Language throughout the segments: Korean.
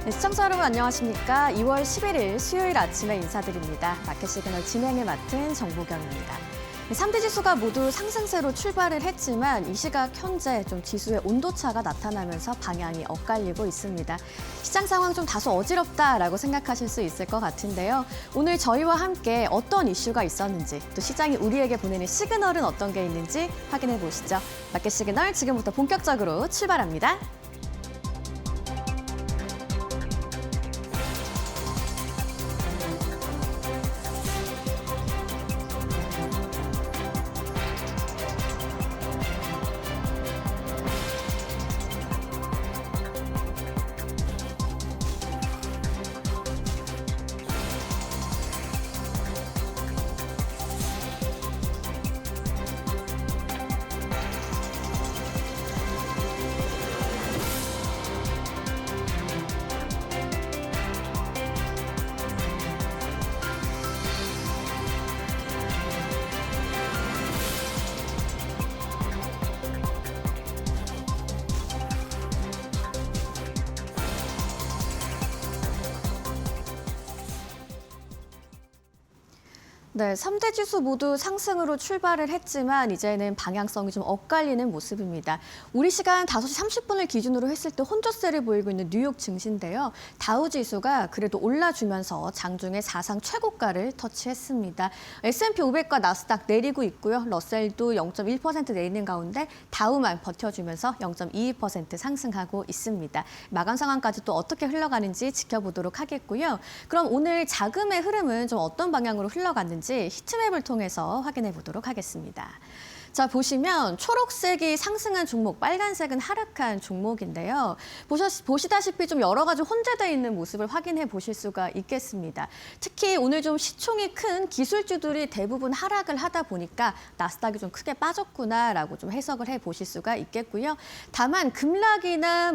네, 시청자 여러분 안녕하십니까? 2월 11일 수요일 아침에 인사드립니다. 마켓 시그널 진행을 맡은 정보경입니다. 3대 지수가 모두 상승세로 출발을 했지만 이 시각 현재 좀 지수의 온도차가 나타나면서 방향이 엇갈리고 있습니다. 시장 상황 좀 다소 어지럽다라고 생각하실 수 있을 것 같은데요. 오늘 저희와 함께 어떤 이슈가 있었는지 또 시장이 우리에게 보내는 시그널은 어떤 게 있는지 확인해 보시죠. 마켓 시그널 지금부터 본격적으로 출발합니다. 네, 3대 지수 모두 상승으로 출발을 했지만 이제는 방향성이 좀 엇갈리는 모습입니다. 우리 시간 5시 30분을 기준으로 했을 때 혼조세를 보이고 있는 뉴욕 증시인데요. 다우 지수가 그래도 올라주면서 장중에 사상 최고가를 터치했습니다. S&P 500과 나스닥 내리고 있고요. 러셀도 0.1% 내리는 가운데 다우만 버텨주면서 0.22% 상승하고 있습니다. 마감 상황까지 또 어떻게 흘러가는지 지켜보도록 하겠고요. 그럼 오늘 자금의 흐름은 좀 어떤 방향으로 흘러갔는지 히트맵을 통해서 확인해 보도록 하겠습니다. 자, 보시면 초록색이 상승한 종목, 빨간색은 하락한 종목인데요. 보시다시피 좀 여러 가지 혼재되어 있는 모습을 확인해 보실 수가 있겠습니다. 특히 오늘 좀 시총이 큰 기술주들이 대부분 하락을 하다 보니까 나스닥이 좀 크게 빠졌구나라고 좀 해석을 해 보실 수가 있겠고요. 다만 급락이나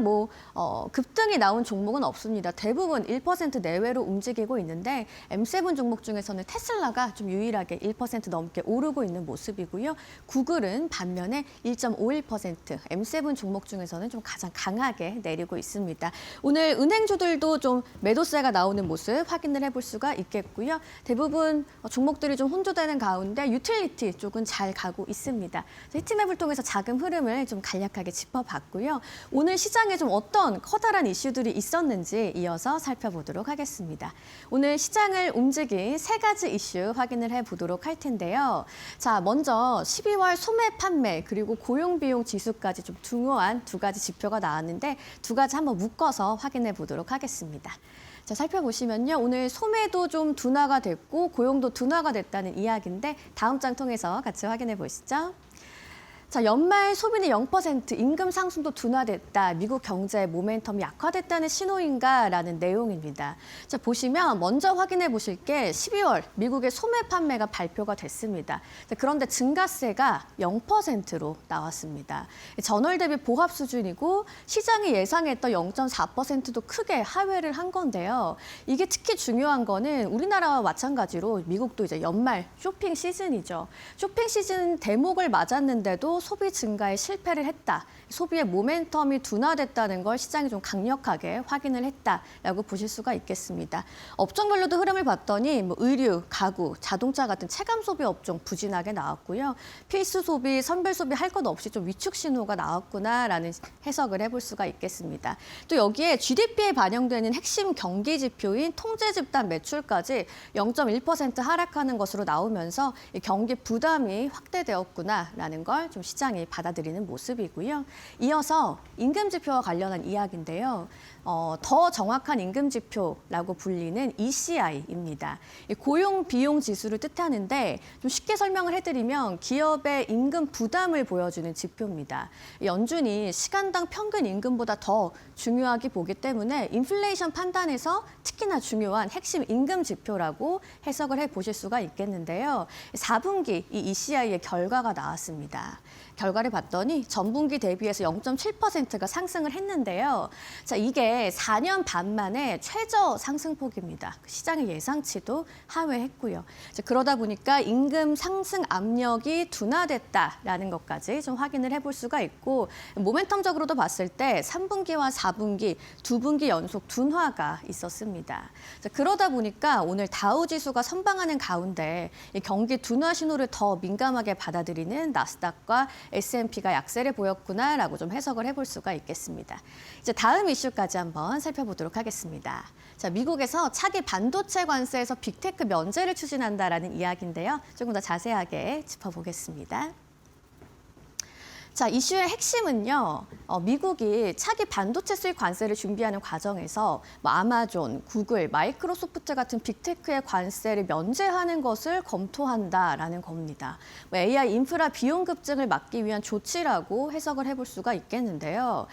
급등이 나온 종목은 없습니다. 대부분 1% 내외로 움직이고 있는데 M7 종목 중에서는 테슬라가 좀 유일하게 1% 넘게 오르고 있는 모습이고요. 구글은 반면에 1.51%, M7 종목 중에서는 좀 가장 강하게 내리고 있습니다. 오늘 은행주들도 좀 매도세가 나오는 모습 확인을 해볼 수가 있겠고요. 대부분 종목들이 좀 혼조되는 가운데 유틸리티 쪽은 잘 가고 있습니다. 히트맵을 통해서 자금 흐름을 좀 간략하게 짚어봤고요. 오늘 시장에 좀 어떤 커다란 이슈들이 있었는지 이어서 살펴보도록 하겠습니다. 오늘 시장을 움직인 3가지 이슈 확인을 해보도록 할 텐데요. 자, 먼저 12월 소매 판매 그리고 고용 비용 지수까지 좀 중요한 2가지 지표가 나왔는데 2가지 한번 묶어서 확인해 보도록 하겠습니다. 자, 살펴보시면요. 오늘 소매도 좀 둔화가 됐고 고용도 둔화가 됐다는 이야기인데 다음 장 통해서 같이 확인해 보시죠. 자, 연말 소비는 0%, 임금 상승도 둔화됐다, 미국 경제의 모멘텀이 약화됐다는 신호인가라는 내용입니다. 자, 보시면 먼저 확인해 보실 게 12월 미국의 소매 판매가 발표가 됐습니다. 자, 그런데 증가세가 0%로 나왔습니다. 전월 대비 보합 수준이고 시장이 예상했던 0.4%도 크게 하회를 한 건데요. 이게 특히 중요한 거는 우리나라와 마찬가지로 미국도 이제 연말 쇼핑 시즌이죠. 쇼핑 시즌 대목을 맞았는데도 소비 증가에 실패를 했다. 소비의 모멘텀이 둔화됐다는 걸 시장이 좀 강력하게 확인을 했다라고 보실 수가 있겠습니다. 업종별로도 흐름을 봤더니 의류, 가구, 자동차 같은 체감 소비 업종 부진하게 나왔고요. 필수 소비, 선별 소비 할 것 없이 좀 위축 신호가 나왔구나라는 해석을 해볼 수가 있겠습니다. 또 여기에 GDP에 반영되는 핵심 경기 지표인 통제 집단 매출까지 0.1% 하락하는 것으로 나오면서 경기 부담이 확대되었구나라는 걸 좀 시장이 받아들이는 모습이고요. 이어서 임금 지표와 관련한 이야기인데요. 더 정확한 임금 지표라고 불리는 ECI입니다. 고용 비용 지수를 뜻하는데 좀 쉽게 설명을 해드리면 기업의 임금 부담을 보여주는 지표입니다. 연준이 시간당 평균 임금보다 더 중요하게 보기 때문에 인플레이션 판단에서 특히나 중요한 핵심 임금 지표라고 해석을 해보실 수가 있겠는데요. 4분기 이 ECI의 결과가 나왔습니다. 결과를 봤더니 전분기 대비해서 0.7%가 상승을 했는데요. 자, 이게 4년 반 만에 최저 상승폭입니다. 시장의 예상치도 하회했고요. 자, 그러다 보니까 임금 상승 압력이 둔화됐다라는 것까지 좀 확인을 해볼 수가 있고, 모멘텀적으로도 봤을 때 3분기와 4분기 두 분기 연속 둔화가 있었습니다. 자, 그러다 보니까 오늘 다우지수가 선방하는 가운데 이 경기 둔화 신호를 더 민감하게 받아들이는 나스닥과 S&P가 약세를 보였구나라고 좀 해석을 해볼 수가 있겠습니다. 이제 다음 이슈까지 한번 살펴보도록 하겠습니다. 자, 미국에서 차기 반도체 관세에서 빅테크 면제를 추진한다라는 이야기인데요. 조금 더 자세하게 짚어보겠습니다. 자, 이슈의 핵심은요, 미국이 차기 반도체 수입 관세를 준비하는 과정에서 아마존, 구글, 마이크로소프트 같은 빅테크의 관세를 면제하는 것을 검토한다라는 겁니다. AI 인프라 비용 급증을 막기 위한 조치라고 해석을 해볼 수가 있겠는데요.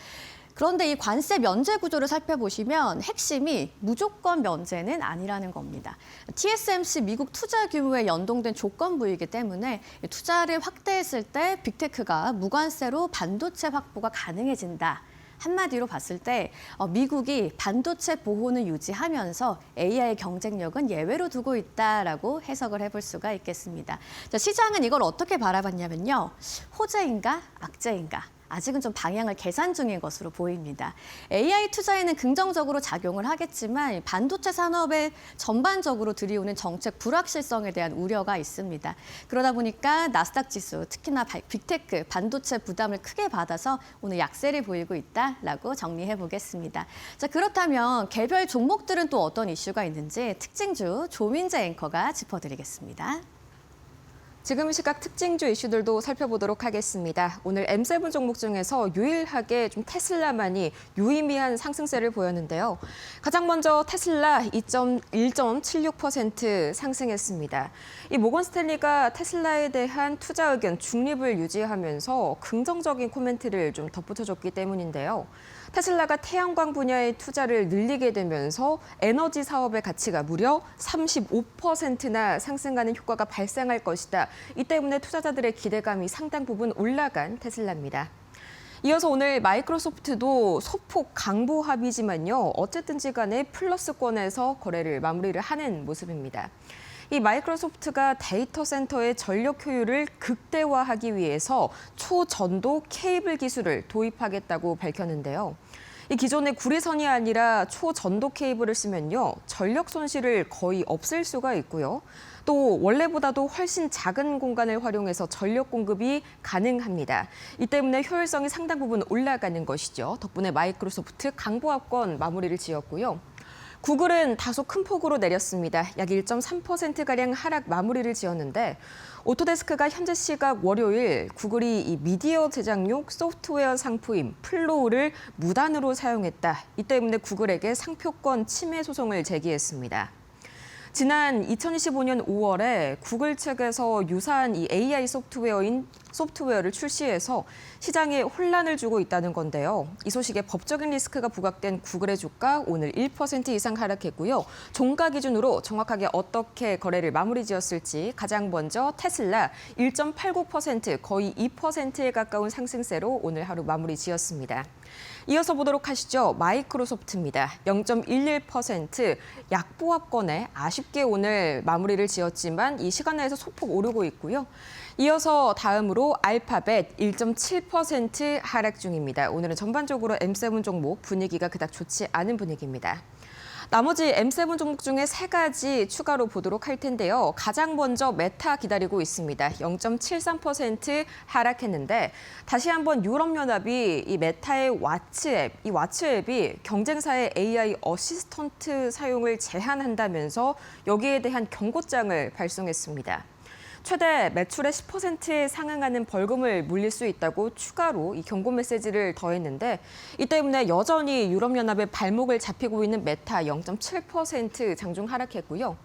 그런데 이 관세 면제 구조를 살펴보시면 핵심이 무조건 면제는 아니라는 겁니다. TSMC 미국 투자 규모에 연동된 조건부이기 때문에 투자를 확대했을 때 빅테크가 무관세로 반도체 확보가 가능해진다. 한마디로 봤을 때 미국이 반도체 보호는 유지하면서 AI 경쟁력은 예외로 두고 있다라고 해석을 해볼 수가 있겠습니다. 자, 시장은 이걸 어떻게 바라봤냐면요. 호재인가 악재인가? 아직은 좀 방향을 계산 중인 것으로 보입니다. AI 투자에는 긍정적으로 작용을 하겠지만 반도체 산업에 전반적으로 들이오는 정책 불확실성에 대한 우려가 있습니다. 그러다 보니까 나스닥 지수, 특히나 빅테크, 반도체 부담을 크게 받아서 오늘 약세를 보이고 있다라고 정리해 보겠습니다. 자, 그렇다면 개별 종목들은 또 어떤 이슈가 있는지 특징주 조민재 앵커가 짚어드리겠습니다. 지금 시각 특징주 이슈들도 살펴보도록 하겠습니다. 오늘 M7 종목 중에서 유일하게 좀 테슬라만이 유의미한 상승세를 보였는데요. 가장 먼저 테슬라 1.76% 상승했습니다. 이 모건 스탠리가 테슬라에 대한 투자 의견 중립을 유지하면서 긍정적인 코멘트를 좀 덧붙여줬기 때문인데요. 테슬라가 태양광 분야의 투자를 늘리게 되면서 에너지 사업의 가치가 무려 35%나 상승하는 효과가 발생할 것이다. 이 때문에 투자자들의 기대감이 상당 부분 올라간 테슬라입니다. 이어서 오늘 마이크로소프트도 소폭 강보 합의지만요. 어쨌든지 간에 플러스권에서 거래를 마무리를 하는 모습입니다. 이 마이크로소프트가 데이터 센터의 전력 효율을 극대화하기 위해서 초전도 케이블 기술을 도입하겠다고 밝혔는데요. 이 기존의 구리선이 아니라 초전도 케이블을 쓰면요. 전력 손실을 거의 없앨 수가 있고요. 또 원래보다도 훨씬 작은 공간을 활용해서 전력 공급이 가능합니다. 이 때문에 효율성이 상당 부분 올라가는 것이죠. 덕분에 마이크로소프트 강보합권 마무리를 지었고요. 구글은 다소 큰 폭으로 내렸습니다. 약 1.3%가량 하락 마무리를 지었는데 오토데스크가 현재 시각 월요일 구글이 이 미디어 제작용 소프트웨어 상표인 플로우를 무단으로 사용했다. 이 때문에 구글에게 상표권 침해 소송을 제기했습니다. 지난 2025년 5월에 구글 측에서 유사한 이 AI 소프트웨어를 출시해서 시장에 혼란을 주고 있다는 건데요. 이 소식에 법적인 리스크가 부각된 구글의 주가 오늘 1% 이상 하락했고요. 종가 기준으로 정확하게 어떻게 거래를 마무리 지었을지 가장 먼저 테슬라 1.89% 거의 2%에 가까운 상승세로 오늘 하루 마무리 지었습니다. 이어서 보도록 하시죠. 마이크로소프트입니다. 0.11% 약보합권에 아쉽게 오늘 마무리를 지었지만 이 시간 내에서 소폭 오르고 있고요. 이어서 다음으로 알파벳 1.7% 하락 중입니다. 오늘은 전반적으로 M7 종목 분위기가 그닥 좋지 않은 분위기입니다. 나머지 M7 종목 중에 3가지 추가로 보도록 할 텐데요. 가장 먼저 메타 기다리고 있습니다. 0.73% 하락했는데 다시 한번 유럽연합이 이 메타의 이 와츠 앱이 경쟁사의 AI 어시스턴트 사용을 제한한다면서 여기에 대한 경고장을 발송했습니다. 최대 매출의 10%에 상응하는 벌금을 물릴 수 있다고 추가로 이 경고 메시지를 더했는데 이 때문에 여전히 유럽연합의 발목을 잡히고 있는 메타 0.7% 장중 하락했고요.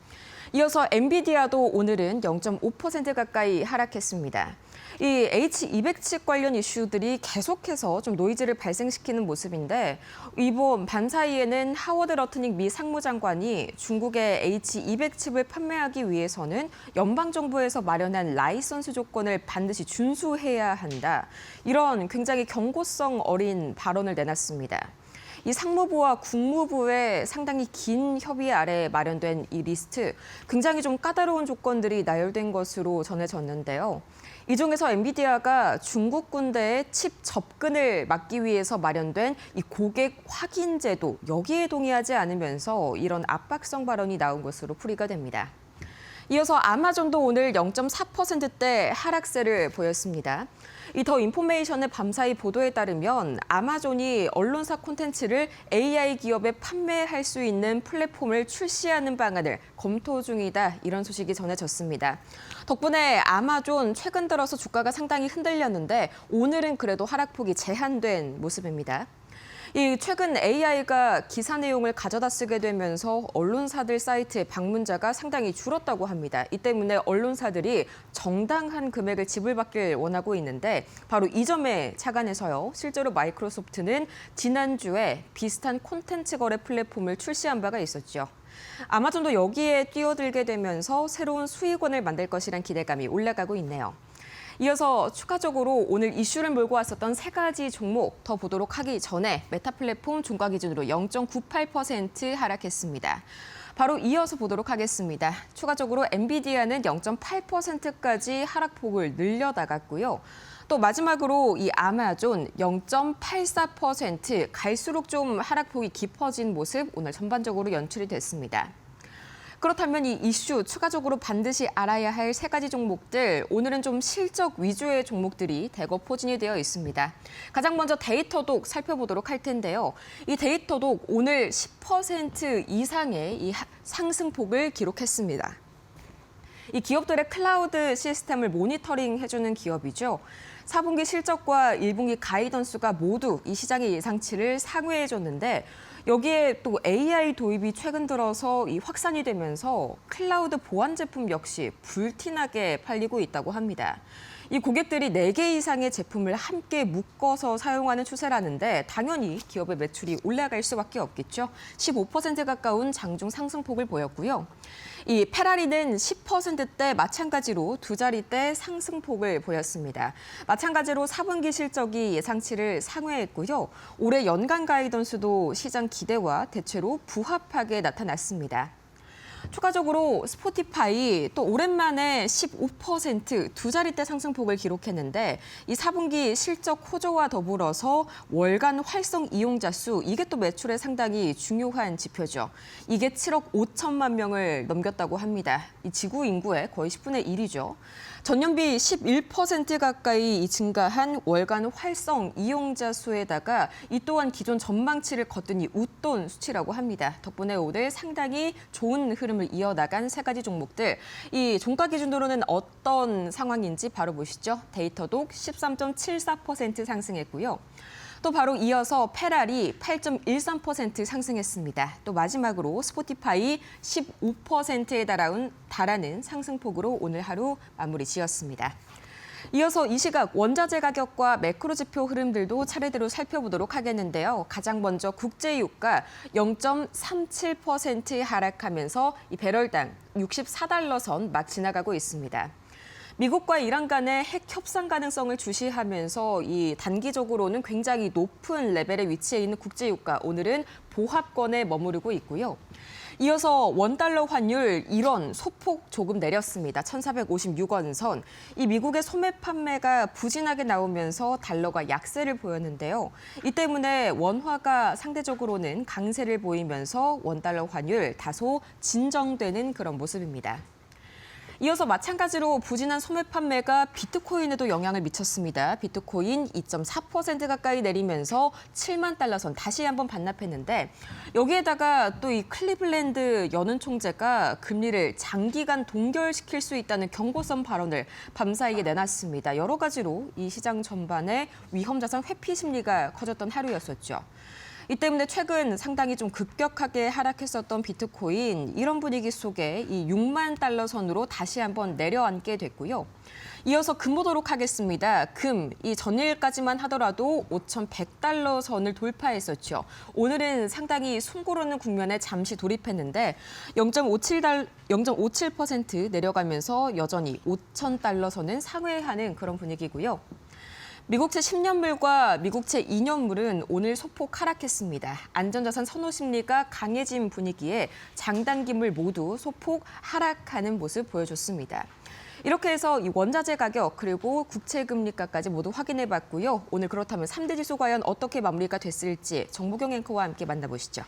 이어서 엔비디아도 오늘은 0.5% 가까이 하락했습니다. 이 H200칩 관련 이슈들이 계속해서 좀 노이즈를 발생시키는 모습인데 이번 밤 사이에는 하워드 러트닉 미 상무장관이 중국의 H200칩을 판매하기 위해서는 연방정부에서 마련한 라이선스 조건을 반드시 준수해야 한다. 이런 굉장히 경고성 어린 발언을 내놨습니다. 이 상무부와 국무부의 상당히 긴 협의 아래 마련된 이 리스트, 굉장히 좀 까다로운 조건들이 나열된 것으로 전해졌는데요. 이 중에서 엔비디아가 중국 군대의 칩 접근을 막기 위해서 마련된 이 고객 확인 제도, 여기에 동의하지 않으면서 이런 압박성 발언이 나온 것으로 풀이가 됩니다. 이어서 아마존도 오늘 0.4%대 하락세를 보였습니다. 이 더 인포메이션의 밤사이 보도에 따르면 아마존이 언론사 콘텐츠를 AI 기업에 판매할 수 있는 플랫폼을 출시하는 방안을 검토 중이다. 이런 소식이 전해졌습니다. 덕분에 아마존 최근 들어서 주가가 상당히 흔들렸는데 오늘은 그래도 하락폭이 제한된 모습입니다. 이 최근 AI가 기사 내용을 가져다 쓰게 되면서 언론사들 사이트의 방문자가 상당히 줄었다고 합니다. 이 때문에 언론사들이 정당한 금액을 지불받길 원하고 있는데 바로 이 점에 착안해서요. 실제로 마이크로소프트는 지난주에 비슷한 콘텐츠 거래 플랫폼을 출시한 바가 있었죠. 아마존도 여기에 뛰어들게 되면서 새로운 수익원을 만들 것이란 기대감이 올라가고 있네요. 이어서 추가적으로 오늘 이슈를 몰고 왔었던 세 가지 종목 더 보도록 하기 전에 메타 플랫폼 종가 기준으로 0.98% 하락했습니다. 바로 이어서 보도록 하겠습니다. 추가적으로 엔비디아는 0.8%까지 하락폭을 늘려나갔고요. 또 마지막으로 이 아마존 0.84% 갈수록 좀 하락폭이 깊어진 모습 오늘 전반적으로 연출이 됐습니다. 그렇다면 이 이슈 추가적으로 반드시 알아야 할 세 가지 종목들, 오늘은 좀 실적 위주의 종목들이 대거 포진이 되어 있습니다. 가장 먼저 데이터독 살펴보도록 할 텐데요. 이 데이터독 오늘 10% 이상의 이 상승폭을 기록했습니다. 이 기업들의 클라우드 시스템을 모니터링 해주는 기업이죠. 4분기 실적과 1분기 가이던스가 모두 이 시장의 예상치를 상회해줬는데 여기에 또 AI 도입이 최근 들어서 이 확산이 되면서 클라우드 보안 제품 역시 불티나게 팔리고 있다고 합니다. 이 고객들이 4개 이상의 제품을 함께 묶어서 사용하는 추세라는데 당연히 기업의 매출이 올라갈 수밖에 없겠죠. 15% 가까운 장중 상승폭을 보였고요. 이 페라리는 10%대 마찬가지로 두 자릿대 상승폭을 보였습니다. 마찬가지로 4분기 실적이 예상치를 상회했고요. 올해 연간 가이던스도 시장 기대와 대체로 부합하게 나타났습니다. 추가적으로 스포티파이 또 오랜만에 15%두 자릿대 상승폭을 기록했는데 이 4분기 실적 호조와 더불어서 월간 활성 이용자 수 이게 또 매출에 상당히 중요한 지표죠. 이게 7억 5천만 명을 넘겼다고 합니다. 이 지구 인구의 거의 10분의 1이죠. 전년비 11% 가까이 증가한 월간 활성 이용자 수에다가 이 또한 기존 전망치를 거뜬히 웃돈 수치라고 합니다. 덕분에 오늘 상당히 좋은 흐름을 이어나간 세 가지 종목들. 이 종가 기준으로는 어떤 상황인지 바로 보시죠. 데이터독 13.74% 상승했고요. 또 바로 이어서 페라리 8.13% 상승했습니다. 또 마지막으로 스포티파이 15%에 달하는 상승폭으로 오늘 하루 마무리 지었습니다. 이어서 이 시각 원자재 가격과 매크로 지표 흐름들도 차례대로 살펴보도록 하겠는데요. 가장 먼저 국제유가 0.37% 하락하면서 이 배럴당 64달러 선 막 지나가고 있습니다. 미국과 이란 간의 핵 협상 가능성을 주시하면서 이 단기적으로는 굉장히 높은 레벨에 위치해 있는 국제유가 오늘은 보합권에 머무르고 있고요. 이어서 원달러 환율 1원 소폭 조금 내렸습니다. 1,456원 선. 이 미국의 소매 판매가 부진하게 나오면서 달러가 약세를 보였는데요. 이 때문에 원화가 상대적으로는 강세를 보이면서 원달러 환율 다소 진정되는 그런 모습입니다. 이어서 마찬가지로 부진한 소매 판매가 비트코인에도 영향을 미쳤습니다. 비트코인 2.4% 가까이 내리면서 7만 달러 선 다시 한번 반납했는데 여기에다가 또 이 클리블랜드 연은 총재가 금리를 장기간 동결시킬 수 있다는 경고성 발언을 밤사이에 내놨습니다. 여러 가지로 이 시장 전반에 위험 자산 회피 심리가 커졌던 하루였었죠. 이 때문에 최근 상당히 좀 급격하게 하락했었던 비트코인, 이런 분위기 속에 이 6만 달러 선으로 다시 한번 내려앉게 됐고요. 이어서 금 보도록 하겠습니다. 금, 이 전일까지만 하더라도 5,100달러 선을 돌파했었죠. 오늘은 상당히 숨고르는 국면에 잠시 돌입했는데 0.57% 내려가면서 여전히 5,000달러 선은 상회하는 그런 분위기고요. 미국채 10년물과 미국채 2년물은 오늘 소폭 하락했습니다. 안전자산 선호 심리가 강해진 분위기에 장단기물 모두 소폭 하락하는 모습 보여줬습니다. 이렇게 해서 이 원자재 가격 그리고 국채 금리가까지 모두 확인해봤고요. 오늘 그렇다면 3대 지수 과연 어떻게 마무리가 됐을지 정보경 앵커와 함께 만나보시죠.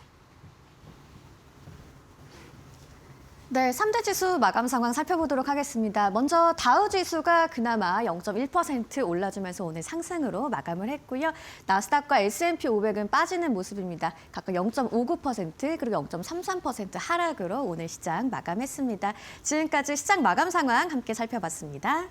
네, 3대 지수 마감 상황 살펴보도록 하겠습니다. 먼저 다우 지수가 그나마 0.1% 올라주면서 오늘 상승으로 마감을 했고요. 나스닥과 S&P 500은 빠지는 모습입니다. 각각 0.59% 그리고 0.33% 하락으로 오늘 시장 마감했습니다. 지금까지 시장 마감 상황 함께 살펴봤습니다.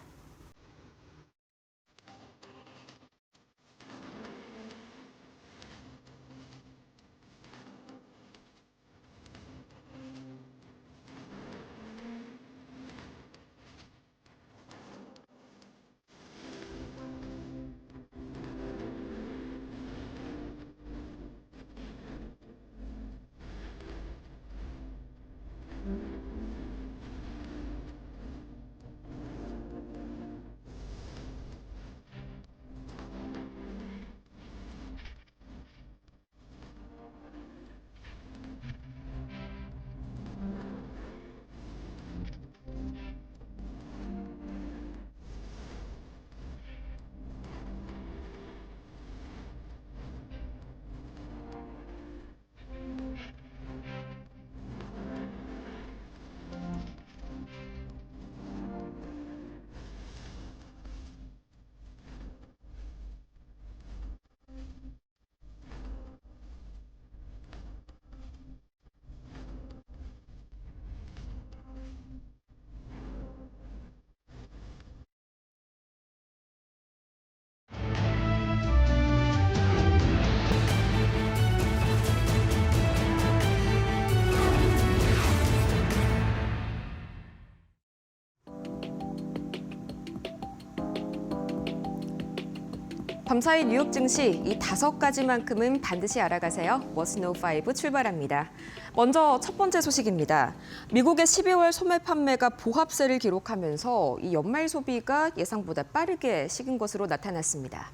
밤사이 뉴욕 증시 이 5가지만큼은 반드시 알아가세요. What's Know 5 출발합니다. 먼저 첫 번째 소식입니다. 미국의 12월 소매 판매가 보합세를 기록하면서 이 연말 소비가 예상보다 빠르게 식은 것으로 나타났습니다.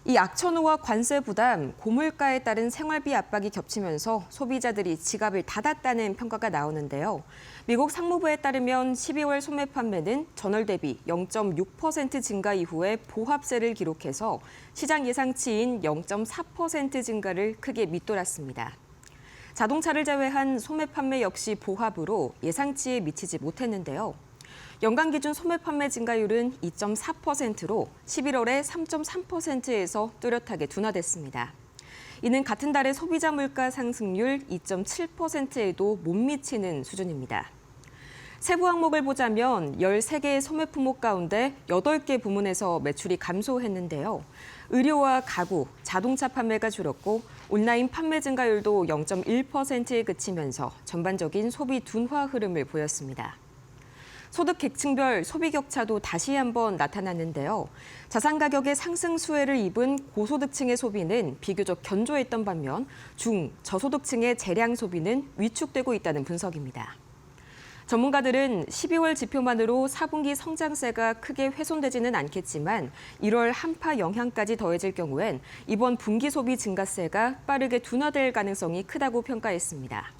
이 악천후와 관세 부담, 고물가에 따른 생활비 압박이 겹치면서 소비자들이 지갑을 닫았다는 평가가 나오는데요. 미국 상무부에 따르면 12월 소매 판매는 전월 대비 0.6% 증가 이후에 보합세를 기록해서 시장 예상치인 0.4% 증가를 크게 밑돌았습니다. 자동차를 제외한 소매 판매 역시 보합으로 예상치에 미치지 못했는데요. 연간 기준 소매 판매 증가율은 2.4%로 11월에 3.3%에서 뚜렷하게 둔화됐습니다. 이는 같은 달의 소비자 물가 상승률 2.7%에도 못 미치는 수준입니다. 세부 항목을 보자면 13개의 소매 품목 가운데 8개 부문에서 매출이 감소했는데요. 의료와 가구, 자동차 판매가 줄었고 온라인 판매 증가율도 0.1%에 그치면서 전반적인 소비 둔화 흐름을 보였습니다. 소득 계층별 소비 격차도 다시 한번 나타났는데요. 자산 가격의 상승 수혜를 입은 고소득층의 소비는 비교적 견조했던 반면 중, 저소득층의 재량 소비는 위축되고 있다는 분석입니다. 전문가들은 12월 지표만으로 4분기 성장세가 크게 훼손되지는 않겠지만 1월 한파 영향까지 더해질 경우엔 이번 분기 소비 증가세가 빠르게 둔화될 가능성이 크다고 평가했습니다.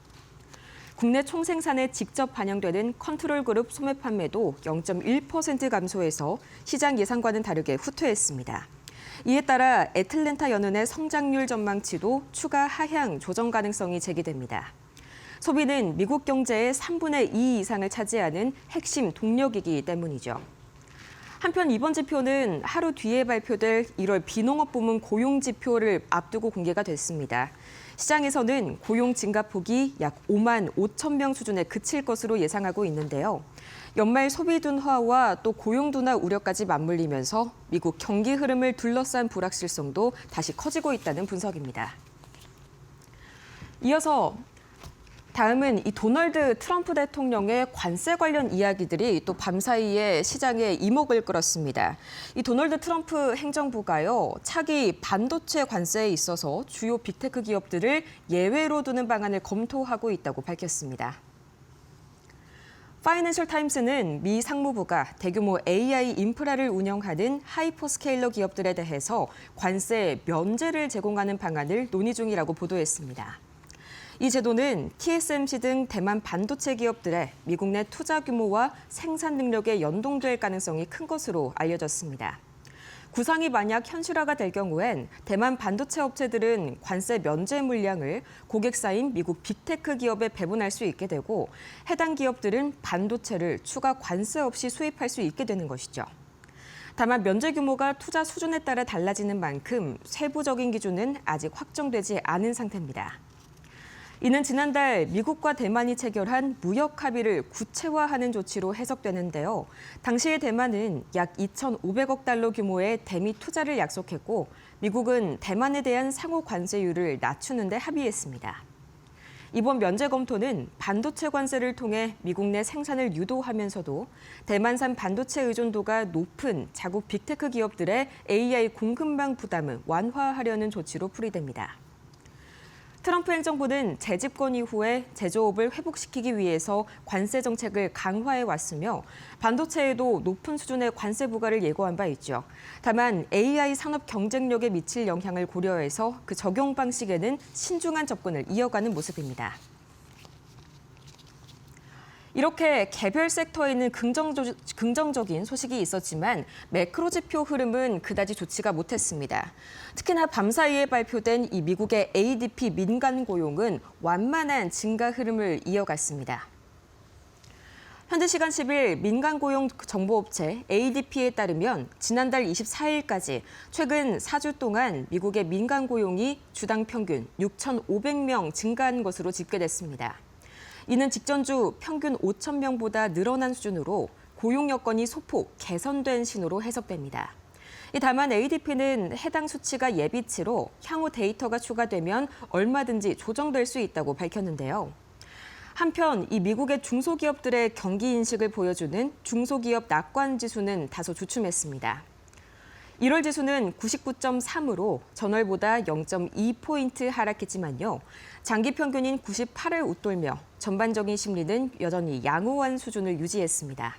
국내 총생산에 직접 반영되는 컨트롤 그룹 소매 판매도 0.1% 감소해서 시장 예상과는 다르게 후퇴했습니다. 이에 따라 애틀랜타 연은의 성장률 전망치도 추가 하향 조정 가능성이 제기됩니다. 소비는 미국 경제의 3분의 2 이상을 차지하는 핵심 동력이기 때문이죠. 한편 이번 지표는 하루 뒤에 발표될 1월 비농업 부문 고용 지표를 앞두고 공개가 됐습니다. 시장에서는 고용 증가폭이 약 5만 5천 명 수준에 그칠 것으로 예상하고 있는데요. 연말 소비 둔화와 또 고용 둔화 우려까지 맞물리면서 미국 경기 흐름을 둘러싼 불확실성도 다시 커지고 있다는 분석입니다. 이어서 다음은 이 도널드 트럼프 대통령의 관세 관련 이야기들이 또 밤사이에 시장에 이목을 끌었습니다. 이 도널드 트럼프 행정부가요, 차기 반도체 관세에 있어서 주요 빅테크 기업들을 예외로 두는 방안을 검토하고 있다고 밝혔습니다. 파이낸셜 타임스는 미 상무부가 대규모 AI 인프라를 운영하는 하이퍼스케일러 기업들에 대해서 관세 면제를 제공하는 방안을 논의 중이라고 보도했습니다. 이 제도는 TSMC 등 대만 반도체 기업들의 미국 내 투자 규모와 생산 능력에 연동될 가능성이 큰 것으로 알려졌습니다. 구상이 만약 현실화가 될 경우엔 대만 반도체 업체들은 관세 면제 물량을 고객사인 미국 빅테크 기업에 배분할 수 있게 되고 해당 기업들은 반도체를 추가 관세 없이 수입할 수 있게 되는 것이죠. 다만 면제 규모가 투자 수준에 따라 달라지는 만큼 세부적인 기준은 아직 확정되지 않은 상태입니다. 이는 지난달 미국과 대만이 체결한 무역 합의를 구체화하는 조치로 해석되는데요. 당시에 대만은 약 2,500억 달러 규모의 대미 투자를 약속했고 미국은 대만에 대한 상호 관세율을 낮추는 데 합의했습니다. 이번 면제 검토는 반도체 관세를 통해 미국 내 생산을 유도하면서도 대만산 반도체 의존도가 높은 자국 빅테크 기업들의 AI 공급망 부담을 완화하려는 조치로 풀이됩니다. 트럼프 행정부는 재집권 이후에 제조업을 회복시키기 위해서 관세 정책을 강화해 왔으며 반도체에도 높은 수준의 관세 부과를 예고한 바 있죠. 다만 AI 산업 경쟁력에 미칠 영향을 고려해서 그 적용 방식에는 신중한 접근을 이어가는 모습입니다. 이렇게 개별 섹터에는 긍정적인 소식이 있었지만 매크로 지표 흐름은 그다지 좋지가 못했습니다. 특히나 밤사이에 발표된 이 미국의 ADP 민간 고용은 완만한 증가 흐름을 이어갔습니다. 현지 시간 10일 민간 고용 정보업체 ADP에 따르면 지난달 24일까지 최근 4주 동안 미국의 민간 고용이 주당 평균 6,500명 증가한 것으로 집계됐습니다. 이는 직전주 평균 5천 명보다 늘어난 수준으로 고용 여건이 소폭 개선된 신호로 해석됩니다. 다만 ADP는 해당 수치가 예비치로 향후 데이터가 추가되면 얼마든지 조정될 수 있다고 밝혔는데요. 한편 이 미국의 중소기업들의 경기 인식을 보여주는 중소기업 낙관 지수는 다소 주춤했습니다. 1월 지수는 99.3으로 전월보다 0.2포인트 하락했지만요. 장기 평균인 98을 웃돌며 전반적인 심리는 여전히 양호한 수준을 유지했습니다.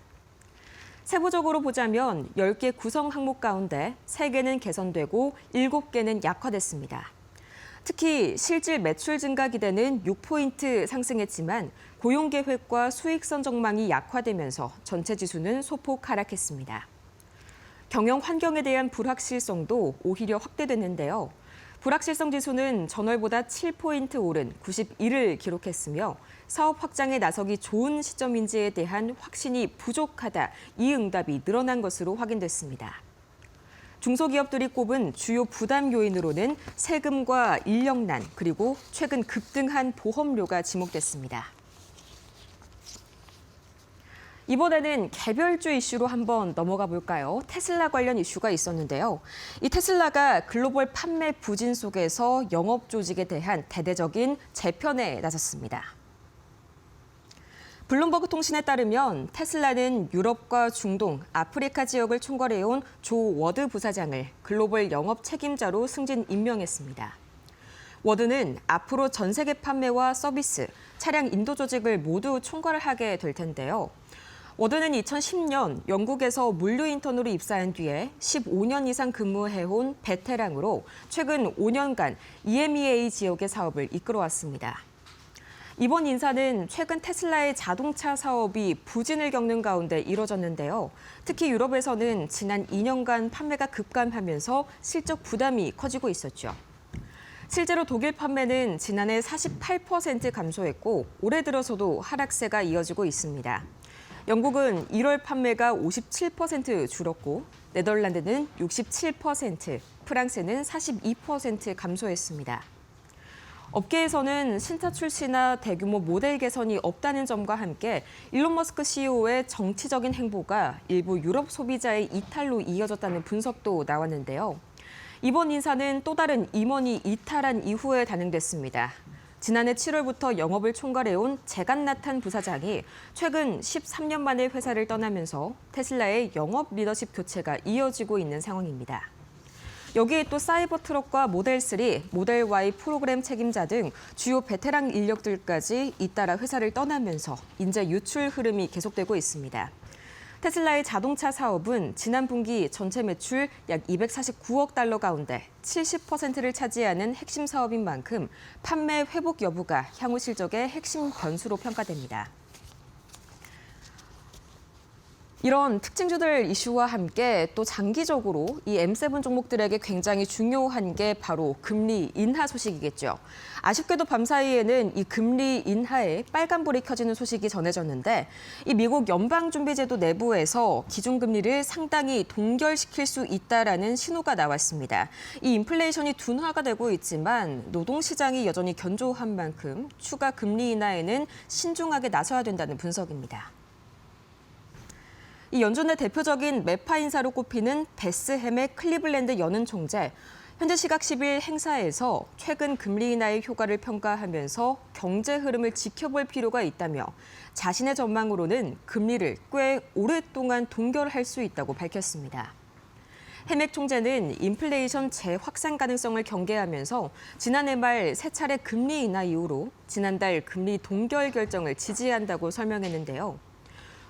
세부적으로 보자면 10개 구성 항목 가운데 3개는 개선되고 7개는 약화됐습니다. 특히 실질 매출 증가 기대는 6포인트 상승했지만 고용 계획과 수익성 전망이 약화되면서 전체 지수는 소폭 하락했습니다. 경영 환경에 대한 불확실성도 오히려 확대됐는데요. 불확실성 지수는 전월보다 7포인트 오른 91을 기록했으며 사업 확장에 나서기 좋은 시점인지에 대한 확신이 부족하다, 이 응답이 늘어난 것으로 확인됐습니다. 중소기업들이 꼽은 주요 부담 요인으로는 세금과 인력난, 그리고 최근 급등한 보험료가 지목됐습니다. 이번에는 개별주 이슈로 한번 넘어가 볼까요? 테슬라 관련 이슈가 있었는데요. 이 테슬라가 글로벌 판매 부진 속에서 영업 조직에 대한 대대적인 재편에 나섰습니다. 블룸버그 통신에 따르면 테슬라는 유럽과 중동, 아프리카 지역을 총괄해온 조 워드 부사장을 글로벌 영업 책임자로 승진 임명했습니다. 워드는 앞으로 전 세계 판매와 서비스, 차량 인도 조직을 모두 총괄하게 될 텐데요. 워드는 2010년 영국에서 물류 인턴으로 입사한 뒤에 15년 이상 근무해온 베테랑으로 최근 5년간 EMEA 지역의 사업을 이끌어왔습니다. 이번 인사는 최근 테슬라의 자동차 사업이 부진을 겪는 가운데 이뤄졌는데요. 특히 유럽에서는 지난 2년간 판매가 급감하면서 실적 부담이 커지고 있었죠. 실제로 독일 판매는 지난해 48% 감소했고 올해 들어서도 하락세가 이어지고 있습니다. 영국은 1월 판매가 57% 줄었고 네덜란드는 67%, 프랑스는 42% 감소했습니다. 업계에서는 신차 출시나 대규모 모델 개선이 없다는 점과 함께 일론 머스크 CEO의 정치적인 행보가 일부 유럽 소비자의 이탈로 이어졌다는 분석도 나왔는데요. 이번 인사는 또 다른 임원이 이탈한 이후에 단행됐습니다. 지난해 7월부터 영업을 총괄해온 제간나탄 부사장이 최근 13년 만에 회사를 떠나면서 테슬라의 영업 리더십 교체가 이어지고 있는 상황입니다. 여기에 또 사이버트럭과 모델3, 모델Y 프로그램 책임자 등 주요 베테랑 인력들까지 잇따라 회사를 떠나면서 인재 유출 흐름이 계속되고 있습니다. 테슬라의 자동차 사업은 지난 분기 전체 매출 약 249억 달러 가운데 70%를 차지하는 핵심 사업인 만큼 판매 회복 여부가 향후 실적의 핵심 변수로 평가됩니다. 이런 특징주들 이슈와 함께 또 장기적으로 이 M7 종목들에게 굉장히 중요한 게 바로 금리 인하 소식이겠죠. 아쉽게도 밤사이에는 이 금리 인하에 빨간불이 켜지는 소식이 전해졌는데 이 미국 연방준비제도 내부에서 기준금리를 상당히 동결시킬 수 있다라는 신호가 나왔습니다. 이 인플레이션이 둔화가 되고 있지만 노동시장이 여전히 견조한 만큼 추가 금리 인하에는 신중하게 나서야 된다는 분석입니다. 이 연준의 대표적인 매파 인사로 꼽히는 베스햄의 클리블랜드 연은 총재, 현재 시각 10일 행사에서 최근 금리 인하의 효과를 평가하면서 경제 흐름을 지켜볼 필요가 있다며 자신의 전망으로는 금리를 꽤 오랫동안 동결할 수 있다고 밝혔습니다. 해맥 총재는 인플레이션 재확산 가능성을 경계하면서 지난해 말 세 차례 금리 인하 이후로 지난달 금리 동결 결정을 지지한다고 설명했는데요.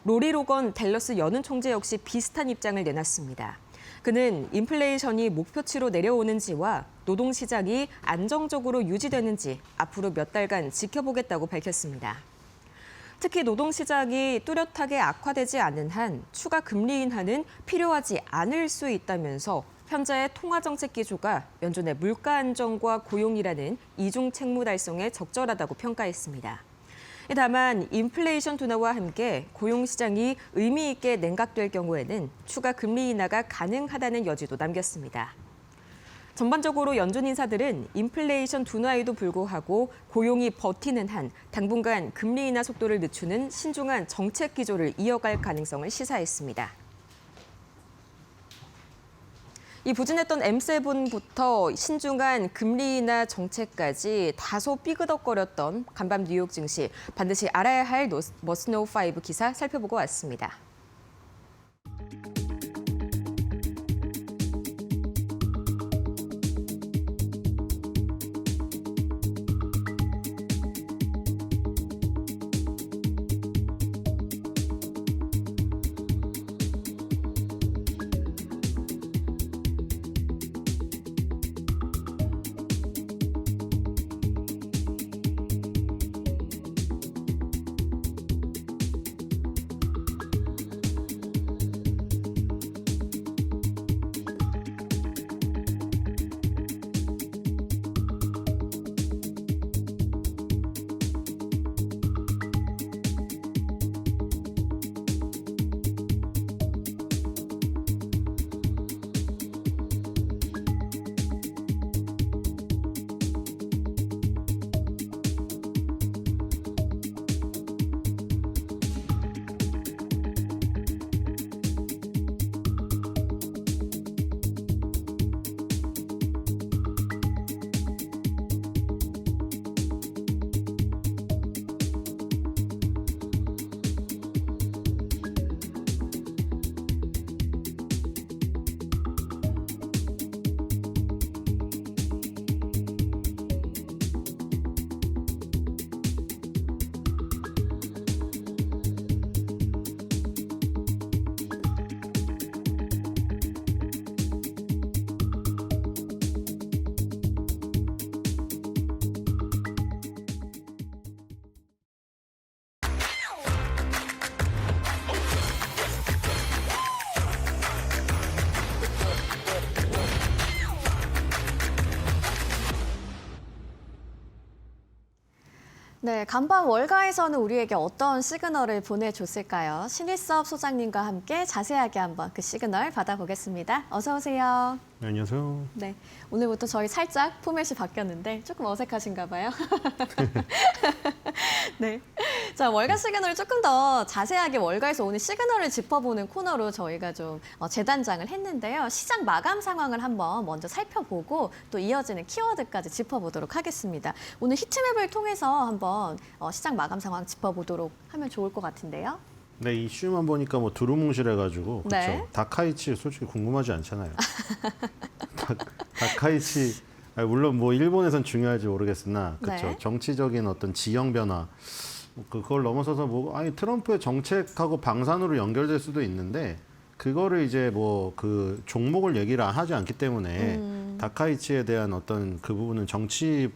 로리 로건 댈러스 연은 총재 역시 비슷한 입장을 내놨습니다. 그는 인플레이션이 목표치로 내려오는지와 노동시장이 안정적으로 유지되는지 앞으로 몇 달간 지켜보겠다고 밝혔습니다. 특히 노동시장이 뚜렷하게 악화되지 않는 한 추가 금리 인하는 필요하지 않을 수 있다면서 현재의 통화정책 기조가 연준의 물가 안정과 고용이라는 이중 책무 달성에 적절하다고 평가했습니다. 다만 인플레이션 둔화와 함께 고용시장이 의미 있게 냉각될 경우에는 추가 금리 인하가 가능하다는 여지도 남겼습니다. 전반적으로 연준 인사들은 인플레이션 둔화에도 불구하고 고용이 버티는 한 당분간 금리 인하 속도를 늦추는 신중한 정책 기조를 이어갈 가능성을 시사했습니다. 이 부진했던 M7부터 신중한 금리 인하 정책까지 다소 삐그덕거렸던 간밤 뉴욕 증시, 반드시 알아야 할 머스노우 5 기사 살펴보고 왔습니다. 네, 간밤 월가에서는 우리에게 어떤 시그널을 보내줬을까요? 신일섭 소장님과 함께 자세하게 한번 그 시그널 받아보겠습니다. 어서 오세요. 네, 안녕하세요. 네, 오늘부터 저희 살짝 포맷이 바뀌었는데 조금 어색하신가 봐요. 네, 자 월가 시그널 조금 더 자세하게 월가에서 오는 시그널을 짚어보는 코너로 저희가 좀 재단장을 했는데요. 시장 마감 상황을 한번 먼저 살펴보고 또 이어지는 키워드까지 짚어보도록 하겠습니다. 오늘 히트맵을 통해서 한번 시장 마감 상황 짚어보도록 하면 좋을 것 같은데요. 네, 이슈만 보니까 뭐 두루뭉실해가지고 그렇죠. 네. 다카이치 솔직히 궁금하지 않잖아요. 다카이치 물론 뭐 일본에선 중요할지 모르겠으나 그렇죠. 네. 정치적인 어떤 지형 변화 그걸 넘어서서 뭐 아니 트럼프의 정책하고 방산으로 연결될 수도 있는데 그거를 이제 뭐 그 종목을 얘기를 하지 않기 때문에 다카이치에 대한 어떤 그 부분은 정치